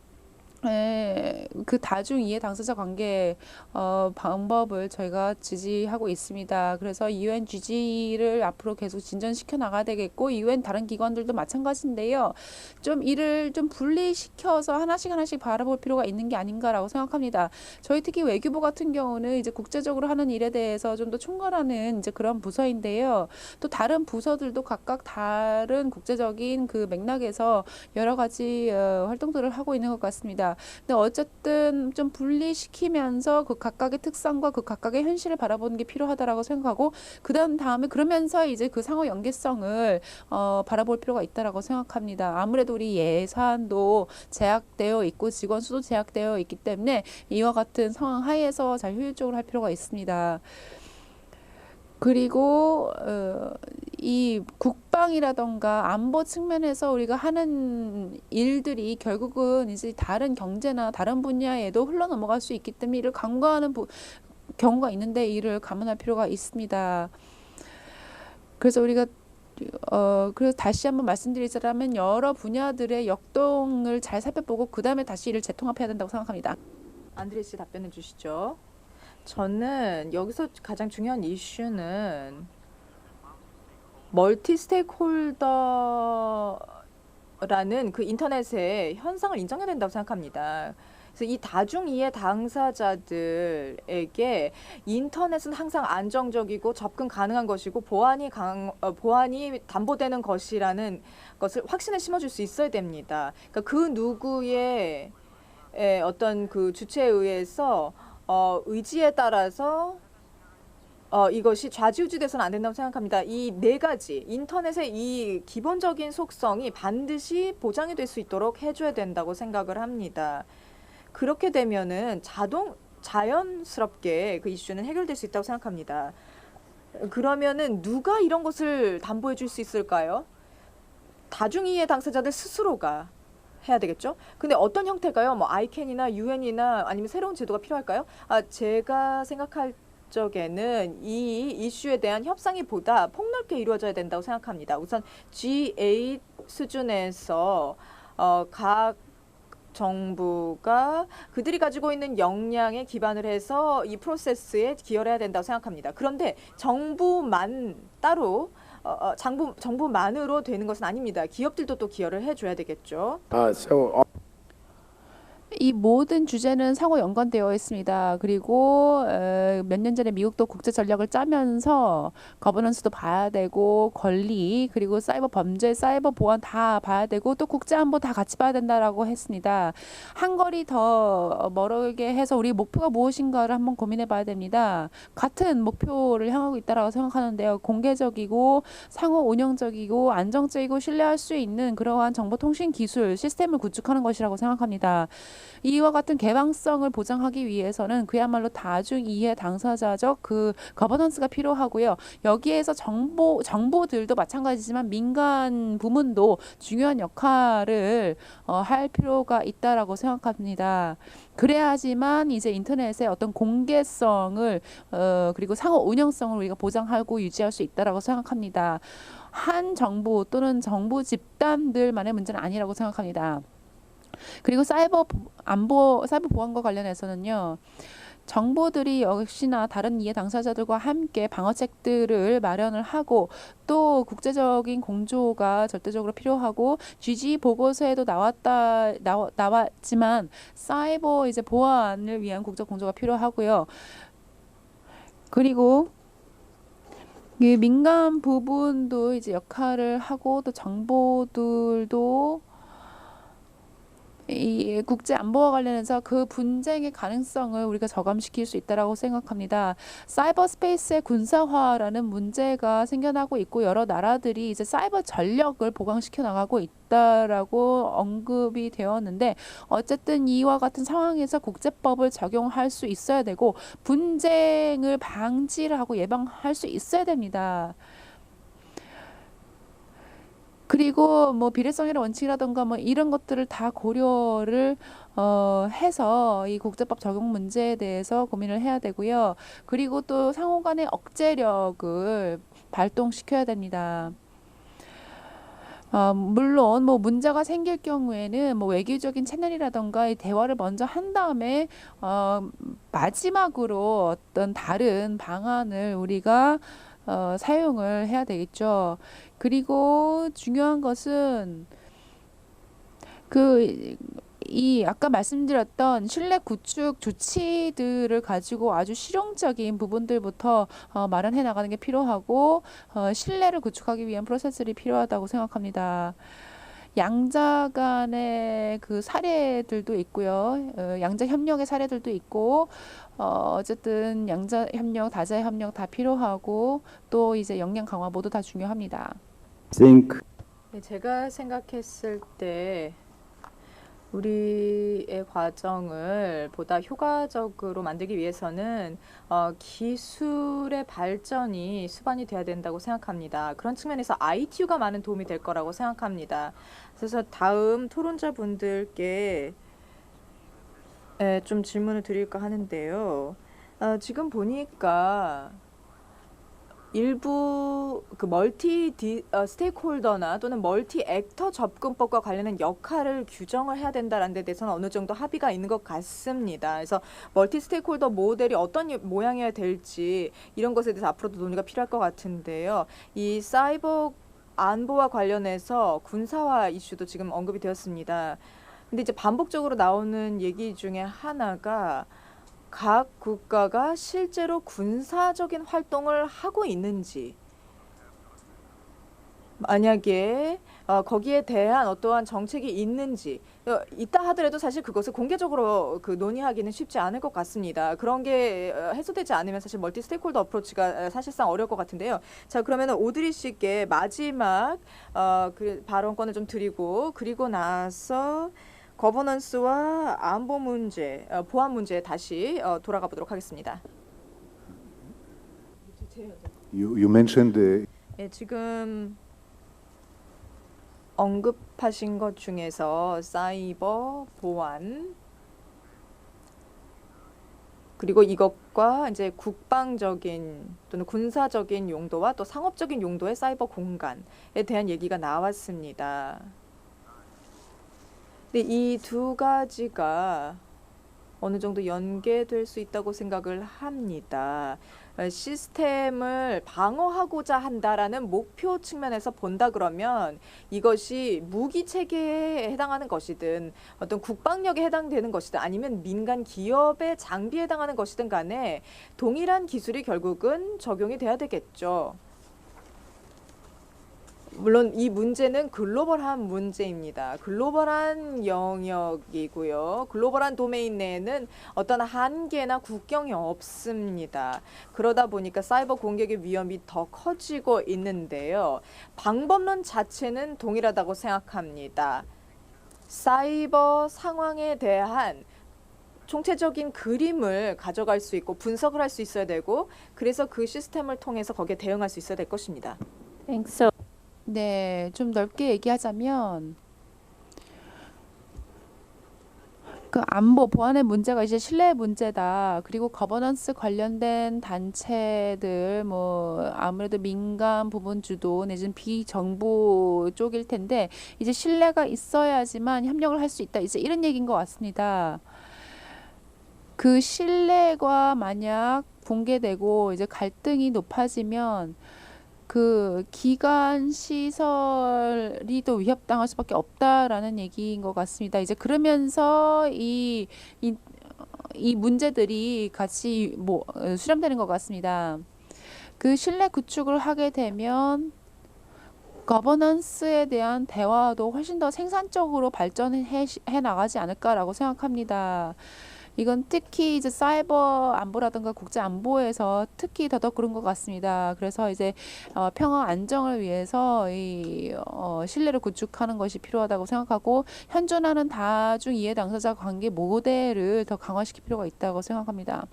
그 다중 이해 당사자 관계 방법을 저희가 지지하고 있습니다. 그래서 UN GG를 앞으로 계속 진전시켜 나가야 되겠고 UN 다른 기관들도 마찬가지인데요. 좀 이를 좀 분리시켜서 하나씩 바라볼 필요가 있는 게 아닌가라고 생각합니다. 저희 특히 외교부 같은 경우는 이제 국제적으로 하는 일에 대해서 좀 더 총괄하는 이제 그런 부서인데요. 또 다른 부서들도 각각 다른 국제적인 그 맥락에서 여러 가지 활동들을 하고 있는 것 같습니다. 근데 어쨌든 좀 분리시키면서 그 각각의 특성과 그 각각의 현실을 바라보는 게 필요하다라고 생각하고 다음에 그러면서 이제 그 상호 연계성을 바라볼 필요가 있다라고 생각합니다. 아무래도 우리 예산도 제약되어 있고 직원 수도 제약되어 있기 때문에 이와 같은 상황 하에서 잘 효율적으로 할 필요가 있습니다. 그리고 이 국방이라던가 안보 측면에서 우리가 하는 일들이 결국은 이제 다른 경제나 다른 분야에도 흘러 넘어갈 수 있기 때문에 이를 간과하는 경우가 있는데 이를 감안할 필요가 있습니다. 그래서 우리가 그래서 다시 한번 말씀드리자면 여러 분야들의 역동을 잘 살펴보고 그 다음에 다시 이를 재통합해야 된다고 생각합니다. 안드레 씨 답변해 주시죠. 저는 여기서 가장 중요한 이슈는 멀티 스테이크홀더라는 그 인터넷의 현상을 인정해야 된다고 생각합니다. 그래서 이 다중이해 당사자들에게 인터넷은 항상 안정적이고 접근 가능한 것이고 보안이 담보되는 것이라는 것을 확신을 심어줄 수 있어야 됩니다. 그러니까 그 누구의 어떤 그 주체에 의해서 의지에 따라서 이것이 좌지우지돼서는 안 된다고 생각합니다. 이 네 가지 인터넷의 이 기본적인 속성이 반드시 보장이 될 수 있도록 해줘야 된다고 생각을 합니다. 그렇게 되면은 자연스럽게 그 이슈는 해결될 수 있다고 생각합니다. 그러면은 누가 이런 것을 담보해 줄 수 있을까요? 다중이해 당사자들 스스로가 해야 되겠죠? 근데 어떤 형태가요? 뭐 아이캔이나 유엔이나 아니면 새로운 제도가 필요할까요? 제가 생각할 적에는 이 이슈에 대한 협상이 보다 폭넓게 이루어져야 된다고 생각합니다. 우선 G8 수준에서 각 정부가 그들이 가지고 있는 역량에 기반을 해서 이 프로세스에 기여를 해야 된다고 생각합니다. 그런데 정부만 따로 정부만으로 되는 것은 아닙니다. 기업들도 또 기여를 해줘야 되겠죠. 이 모든 주제는 상호 연관되어 있습니다. 그리고 몇 년 전에 미국도 국제 전략을 짜면서 거버넌스도 봐야 되고 권리 그리고 사이버 범죄, 사이버 보안 다 봐야 되고 또 국제 안보 다 같이 봐야 된다라고 했습니다. 한 거리 더 멀게 해서 우리 목표가 무엇인가를 한번 고민해 봐야 됩니다. 같은 목표를 향하고 있다라고 생각하는데요. 공개적이고 상호 운영적이고 안정적이고 신뢰할 수 있는 그러한 정보통신 기술 시스템을 구축하는 것이라고 생각합니다. 이와 같은 개방성을 보장하기 위해서는 그야말로 다중 이해 당사자적 그 거버넌스가 필요하고요. 여기에서 정보들도 마찬가지지만 민간 부문도 중요한 역할을 할 필요가 있다라고 생각합니다. 그래야지만 이제 인터넷의 어떤 공개성을 그리고 상호 운영성을 우리가 보장하고 유지할 수 있다라고 생각합니다. 한 정부 또는 정부 집단들만의 문제는 아니라고 생각합니다. 그리고 사이버 보안과 관련해서는요. 정보들이 역시나 다른 이해 당사자들과 함께 방어책들을 마련을 하고 또 국제적인 공조가 절대적으로 필요하고 GG 보고서에도 나왔지만 사이버 이제 보안을 위한 국제 공조가 필요하고요. 그리고 이 민간 부분도 이제 역할을 하고 또 정보들도 이 국제 안보와 관련해서 그 분쟁의 가능성을 우리가 저감시킬 수 있다라고 생각합니다. 사이버 스페이스의 군사화라는 문제가 생겨나고 있고 여러 나라들이 이제 사이버 전력을 보강시켜 나가고 있다라고 언급이 되었는데 어쨌든 이와 같은 상황에서 국제법을 적용할 수 있어야 되고 분쟁을 방지를 하고 예방할 수 있어야 됩니다. 그리고 뭐 비례성이라 원칙이라던가 뭐 이런 것들을 다 고려를 해서 이 국제법 적용 문제에 대해서 고민을 해야 되고요. 그리고 또 상호 간의 억제력을 발동시켜야 됩니다. 물론 뭐 문제가 생길 경우에는 뭐 외교적인 채널이라던가 이 대화를 먼저 한 다음에 마지막으로 어떤 다른 방안을 우리가 사용을 해야 되겠죠. 그리고 중요한 것은 이 아까 말씀드렸던 신뢰 구축 조치들을 가지고 아주 실용적인 부분들부터 마련해 나가는 게 필요하고 신뢰를 구축하기 위한 프로세스들이 필요하다고 생각합니다. 양자 간의 그 사례들도 있고요. 양자 협력의 사례들도 있고 어쨌든 양자 협력, 다자 협력 다 필요하고 또 이제 역량 강화 모두 다 중요합니다. think 네, 제가 생각했을 때 우리의 과정을 보다 효과적으로 만들기 위해서는 기술의 발전이 수반이 돼야 된다고 생각합니다. 그런 측면에서 ITU가 많은 도움이 될 거라고 생각합니다. 그래서 다음 토론자분들께 좀 질문을 드릴까 하는데요. 지금 보니까 일부 그 멀티 스테이크홀더나 또는 멀티 액터 접근법과 관련된 역할을 규정을 해야 된다는 데 대해서는 어느 정도 합의가 있는 것 같습니다. 그래서 멀티 스테이크홀더 모델이 어떤 모양이어야 될지 이런 것에 대해서 앞으로도 논의가 필요할 것 같은데요. 이 사이버 안보와 관련해서 군사화 이슈도 지금 언급이 되었습니다. 근데 이제 반복적으로 나오는 얘기 중에 하나가 각 국가가 실제로 군사적인 활동을 하고 있는지, 만약에 거기에 대한 어떠한 정책이 있는지 있다 하더라도 사실 그것을 공개적으로 논의하기는 쉽지 않을 것 같습니다. 그런 게 해소되지 않으면 사실 멀티 스테이크홀더 어프로치가 사실상 어려울 것 같은데요. 자, 그러면 오드리 씨께 마지막 그 발언권을 좀 드리고 그리고 나서 거버넌스와 안보 문제, 보안 문제에 다시 돌아가 보도록 하겠습니다. You mentioned 예, 지금 언급하신 것 중에서 사이버 보안 그리고 이것과 이제 국방적인 또는 군사적인 용도와 또 상업적인 용도의 사이버 공간에 대한 얘기가 나왔습니다. 근데 이 두 가지가 어느 정도 연계될 수 있다고 생각을 합니다. 시스템을 방어하고자 한다라는 목표 측면에서 본다 그러면 이것이 무기 체계에 해당하는 것이든 어떤 국방력에 해당되는 것이든 아니면 민간 기업의 장비에 해당하는 것이든 간에 동일한 기술이 결국은 적용이 돼야 되겠죠. 물론 이 문제는 글로벌한 문제입니다. 글로벌한 영역이고요. 글로벌한 도메인 내에는 어떤 한계나 국경이 없습니다. 그러다 보니까 사이버 공격의 위험이 더 커지고 있는데요. 방법론 자체는 동일하다고 생각합니다. 사이버 상황에 대한 총체적인 그림을 가져갈 수 있고 분석을 할 수 있어야 되고 그래서 그 시스템을 통해서 거기에 대응할 수 있어야 될 것입니다. Thanks. So, 네, 좀 넓게 얘기하자면 그 안보 보안의 문제가 이제 신뢰의 문제다. 그리고 거버넌스 관련된 단체들 뭐 아무래도 민간 부분 주도 내지는 비정부 쪽일 텐데 이제 신뢰가 있어야지만 협력을 할 수 있다. 이제 이런 얘기인 것 같습니다. 그 신뢰가 만약 붕괴되고 이제 갈등이 높아지면 그 기관 시설이 또 위협당할 수밖에 없다라는 얘기인 것 같습니다. 이제 그러면서 이 문제들이 같이 수렴되는 것 같습니다. 그 신뢰 구축을 하게 되면 거버넌스에 대한 대화도 훨씬 더 생산적으로 발전해 나가지 않을까라고 생각합니다. 이건 특히 이제 사이버 안보라든가 국제 안보에서 특히 더더욱 그런 것 같습니다. 그래서 이제 평화 안정을 위해서 이 신뢰를 구축하는 것이 필요하다고 생각하고 현존하는 다중 이해 당사자 관계 모델을 더 강화시킬 필요가 있다고 생각합니다.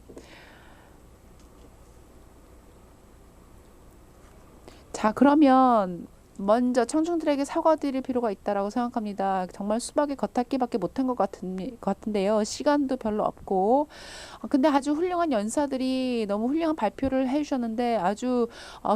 자, 그러면 먼저 청중들에게 사과드릴 필요가 있다라고 생각합니다. 정말 수박의 겉핥기밖에 못한 것 같은데요. 시간도 별로 없고. 근데 아주 훌륭한 연사들이 너무 훌륭한 발표를 해주셨는데 아주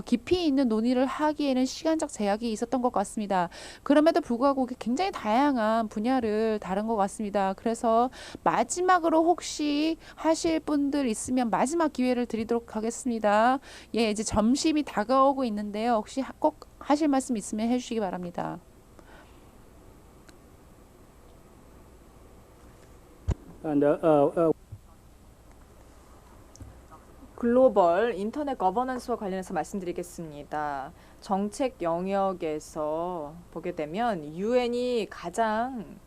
깊이 있는 논의를 하기에는 시간적 제약이 있었던 것 같습니다. 그럼에도 불구하고 굉장히 다양한 분야를 다룬 것 같습니다. 그래서 마지막으로 혹시 하실 분들 있으면 마지막 기회를 드리도록 하겠습니다. 예, 이제 점심이 다가오고 있는데요. 혹시 꼭 하실 말씀 있으면 해주시기 바랍니다. And 글로벌 인터넷 거버넌스와 관련해서 말씀드리겠습니다. 정책 영역에서 보게 되면 유엔이 가장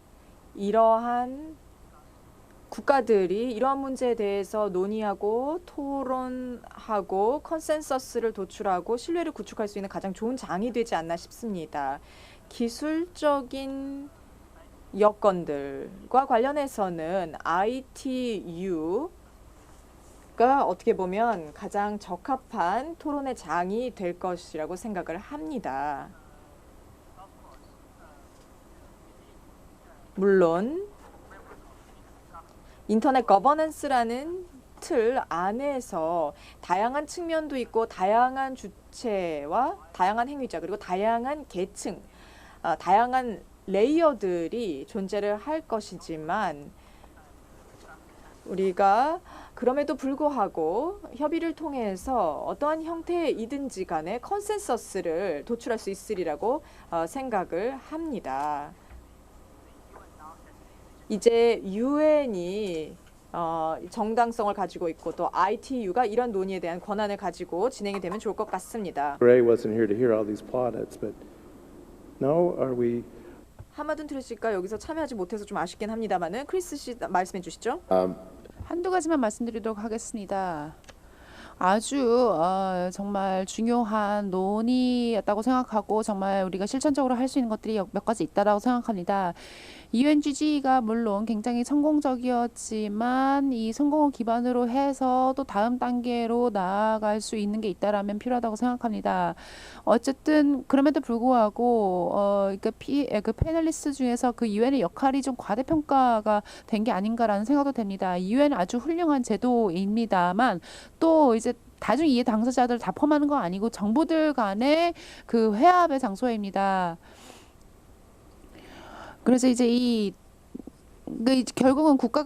이러한 국가들이 이러한 문제에 대해서 논의하고 토론하고 컨센서스를 도출하고 신뢰를 구축할 수 있는 가장 좋은 장이 되지 않나 싶습니다. 기술적인 여건들과 관련해서는 ITU가 어떻게 보면 가장 적합한 토론의 장이 될 것이라고 생각을 합니다. 물론 인터넷 거버넌스라는 틀 안에서 다양한 측면도 있고 다양한 주체와 다양한 행위자 그리고 다양한 계층, 다양한 레이어들이 존재를 할 것이지만 우리가 그럼에도 불구하고 협의를 통해서 어떠한 형태이든지 간에 컨센서스를 도출할 수 있으리라고 생각을 합니다. 이제 유엔이 정당성을 가지고 있고 또 ITU가 이런 논의에 대한 권한을 가지고 진행이 되면 좋을 것 같습니다. Ray wasn't here to hear all these plaudits, but now are we? 하마든 트레시가 여기서 참여하지 못해서 좀 아쉽긴 합니다만은 크리스 씨 말씀해 주시죠. 한두 가지만 말씀드리도록 하겠습니다. 아주 정말 중요한 논의였다고 생각하고 정말 우리가 실천적으로 할 수 있는 것들이 몇 가지 있다고 생각합니다. UNGG가 물론 굉장히 성공적이었지만 이 성공을 기반으로 해서 또 다음 단계로 나아갈 수 있는 게 있다라면 필요하다고 생각합니다. 어쨌든 그럼에도 불구하고 그 패널리스트 중에서 그 UN의 역할이 좀 과대평가가 된 게 아닌가라는 생각도 됩니다. UN은 아주 훌륭한 제도입니다만 또 이제 다중 이해 당사자들 다 포함하는 거 아니고 정부들 간의 그 회합의 장소입니다. 그래서 이제 결국은 국가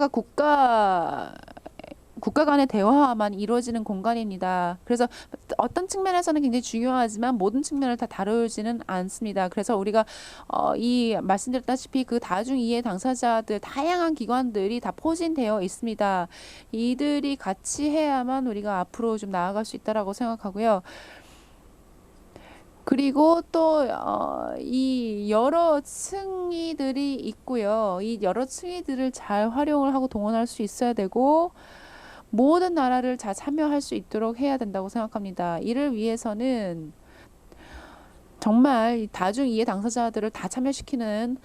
간의 대화만 이루어지는 공간입니다. 그래서 어떤 측면에서는 굉장히 중요하지만 모든 측면을 다 다루지는 않습니다. 그래서 우리가 말씀드렸다시피 그 다중 이해 당사자들 다양한 기관들이 다 포진되어 있습니다. 이들이 같이 해야만 우리가 앞으로 좀 나아갈 수 있다라고 생각하고요. 그리고 또 이 여러 층위들이 있고요. 이 여러 층위들을 잘 활용을 하고 동원할 수 있어야 되고 모든 나라를 다 참여할 수 있도록 해야 된다고 생각합니다. 이를 위해서는 정말 다중 이해 당사자들을 다 참여시키는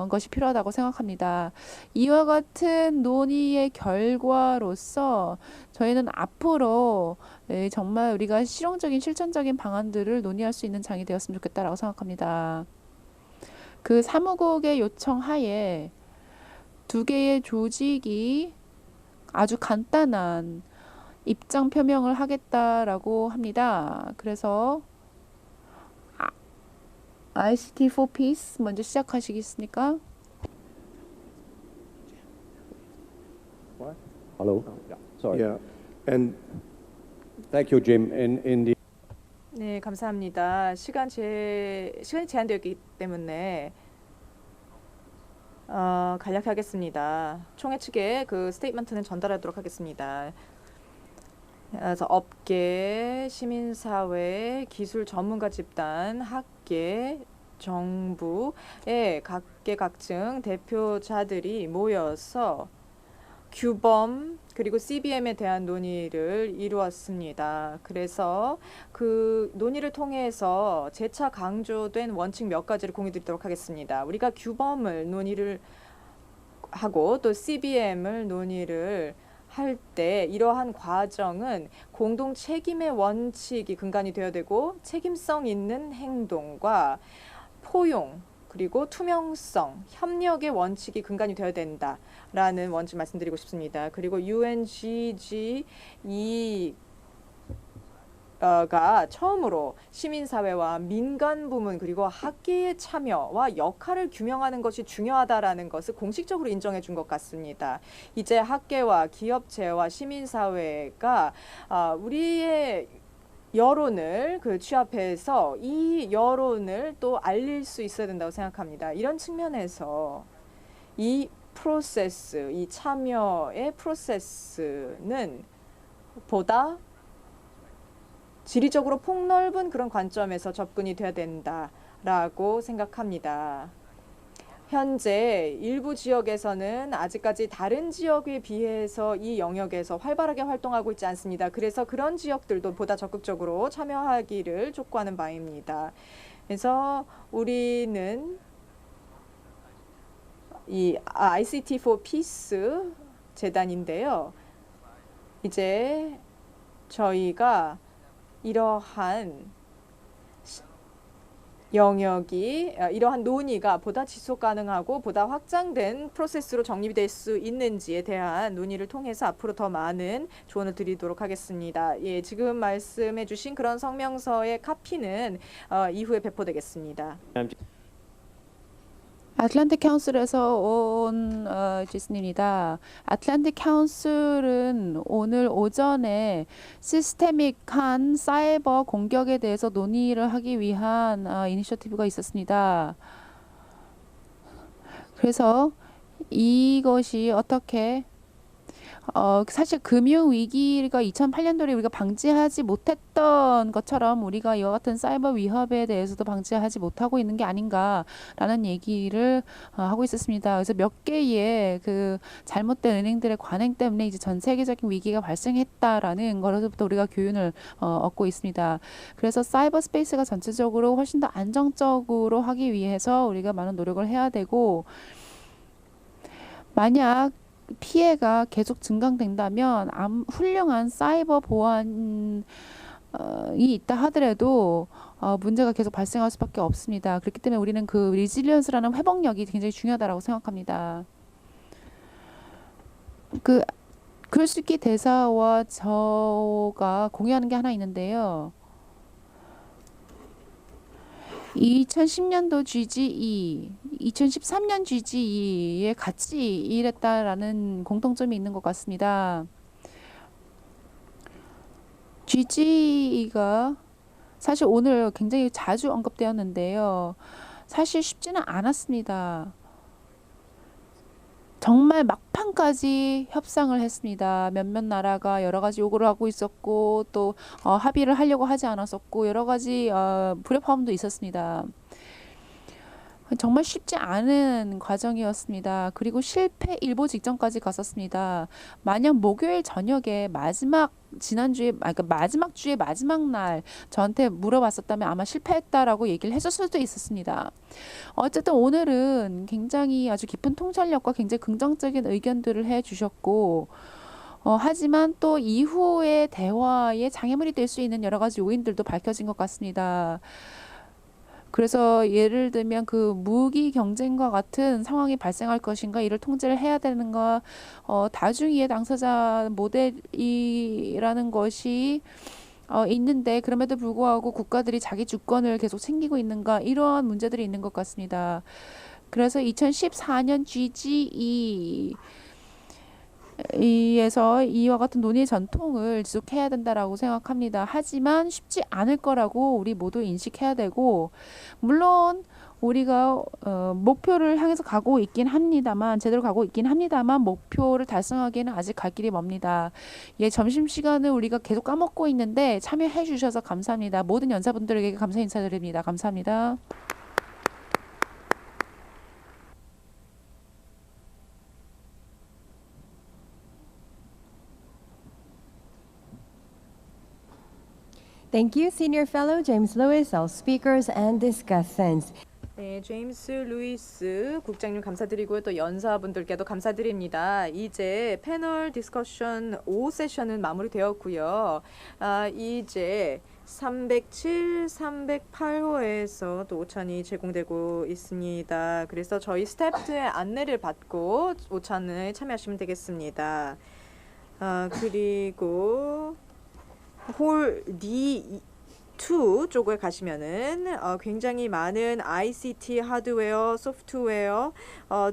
것이 필요하다고 생각합니다. 이와 같은 논의의 결과로서 저희는 앞으로 정말 우리가 실용적인 실천적인 방안들을 논의할 수 있는 장이 되었으면 좋겠다라고 생각합니다. 그 사무국의 요청 하에 두 개의 조직이 아주 간단한 입장 표명을 하겠다라고 합니다. 그래서 ICT for Peace 먼저 시작하시겠습니까? Hello. Sorry. Yeah, and Thank you, Jim. In the 네, 감사합니다. 시간이 제한되어 있기 때문에 간략하겠습니다. 총회 측에 그 스테이트먼트는 전달하도록 하겠습니다. 그래서 업계, 시민사회, 기술 전문가 집단, 학계, 정부의 각계각층 대표자들이 모여서 규범 그리고 CBM에 대한 논의를 이루었습니다. 그래서 그 논의를 통해서 재차 강조된 원칙 몇 가지를 공유드리도록 하겠습니다. 우리가 규범을 논의를 하고 또 CBM을 논의를 할 때 이러한 과정은 공동 책임의 원칙이 근간이 되어야 되고 책임성 있는 행동과 포용 그리고 투명성, 협력의 원칙이 근간이 되어야 된다라는 원칙 말씀드리고 싶습니다. 그리고 UNGG가 처음으로 시민사회와 민간 부문 그리고 학계의 참여와 역할을 규명하는 것이 중요하다라는 것을 공식적으로 인정해 준 것 같습니다. 이제 학계와 기업체와 시민사회가 우리의 여론을 취합해서 이 여론을 또 알릴 수 있어야 된다고 생각합니다. 이런 측면에서 이 프로세스, 이 참여의 프로세스는 보다 지리적으로 폭넓은 그런 관점에서 접근이 돼야 된다라고 생각합니다. 현재 일부 지역에서는 아직까지 다른 지역에 비해서 이 영역에서 활발하게 활동하고 있지 않습니다. 그래서 그런 지역들도 보다 적극적으로 참여하기를 촉구하는 바입니다. 그래서 우리는 이 ICT for Peace 재단인데요. 이제 저희가 이러한 영역이 이러한 논의가 보다 지속 가능하고 보다 확장된 프로세스로 정립이 될 수 있는지에 대한 논의를 통해서 앞으로 더 많은 조언을 드리도록 하겠습니다. 예, 지금 말씀해 주신 그런 성명서의 카피는 이후에 배포되겠습니다. 아틀란틱 카운슬에서 온 지스입니다. 아틀란틱 카운슬은 오늘 오전에 시스테믹한 사이버 공격에 대해서 논의를 하기 위한 이니셔티브가 있었습니다. 그래서 이것이 어떻게 사실 금융위기가 2008년도에 우리가 방지하지 못했던 것처럼 우리가 이와 같은 사이버 위협에 대해서도 방지하지 못하고 있는 게 아닌가라는 얘기를 하고 있었습니다. 그래서 몇 개의 그 잘못된 은행들의 관행 때문에 이제 전 세계적인 위기가 발생했다라는 거로부터 우리가 교훈을 얻고 있습니다. 그래서 사이버 스페이스가 전체적으로 훨씬 더 안정적으로 하기 위해서 우리가 많은 노력을 해야 되고, 만약 피해가 계속 증강된다면 훌륭한 사이버 보안이 있다 하더라도 문제가 계속 발생할 수밖에 없습니다. 그렇기 때문에 우리는 그 리질리언스라는 회복력이 굉장히 중요하다고 생각합니다. 그 글쓰기 대사와 저가 공유하는 게 하나 있는데요. 2010년도 GGE, 2013년 GGE에 같이 일했다라는 공통점이 있는 것 같습니다. GGE가 사실 오늘 굉장히 자주 언급되었는데요. 사실 쉽지는 않았습니다. 정말 막판까지 협상을 했습니다. 몇몇 나라가 여러 가지 요구를 하고 있었고, 또 합의를 하려고 하지 않았었고, 여러 가지 불협화음도 있었습니다. 정말 쉽지 않은 과정이었습니다. 그리고 실패 일보 직전까지 갔었습니다. 만약 목요일 저녁에 지난주에, 그러니까 마지막 주의 마지막 날 저한테 물어봤었다면 아마 실패했다라고 얘기를 했을 수도 있었습니다. 어쨌든 오늘은 굉장히 아주 깊은 통찰력과 굉장히 긍정적인 의견들을 해주셨고, 하지만 또 이후의 대화에 장애물이 될 수 있는 여러 가지 요인들도 밝혀진 것 같습니다. 그래서 예를 들면 그 무기 경쟁과 같은 상황이 발생할 것인가, 이를 통제를 해야 되는가, 다중이해 당사자 모델이라는 것이 있는데 그럼에도 불구하고 국가들이 자기 주권을 계속 챙기고 있는가, 이러한 문제들이 있는 것 같습니다. 그래서 2014년 GGE에서 이와 같은 논의 전통을 지속해야 된다라고 생각합니다. 하지만 쉽지 않을 거라고 우리 모두 인식해야 되고, 물론 우리가 목표를 향해서 가고 있긴 합니다만 제대로 가고 있긴 합니다만 목표를 달성하기에는 아직 갈 길이 멉니다. 예, 점심시간을 우리가 계속 까먹고 있는데 참여해 주셔서 감사합니다. 모든 연사분들에게 감사 인사드립니다. 감사합니다. Thank you, Senior Fellow James Lewis, all speakers and discussants. 네, 제임스 루이스 국장님 감사드리고요. 또 연사분들께도 감사드립니다. 이제 패널 디스커션 5세션은 마무리되었고요. 이제 307, 308호에서 또 오찬이 제공되고 있습니다. 그래서 저희 스태프의 안내를 받고 오찬에 참여하시면 되겠습니다. 그리고 홀 D2 쪽에 가시면은 굉장히 많은 ICT 하드웨어, 소프트웨어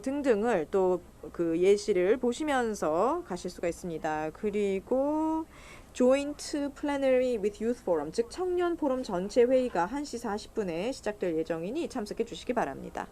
등등을 또 그 예시를 보시면서 가실 수가 있습니다. 그리고 Joint Plenary with Youth Forum, 즉 청년 포럼 전체 회의가 1시 40분에 시작될 예정이니 참석해 주시기 바랍니다.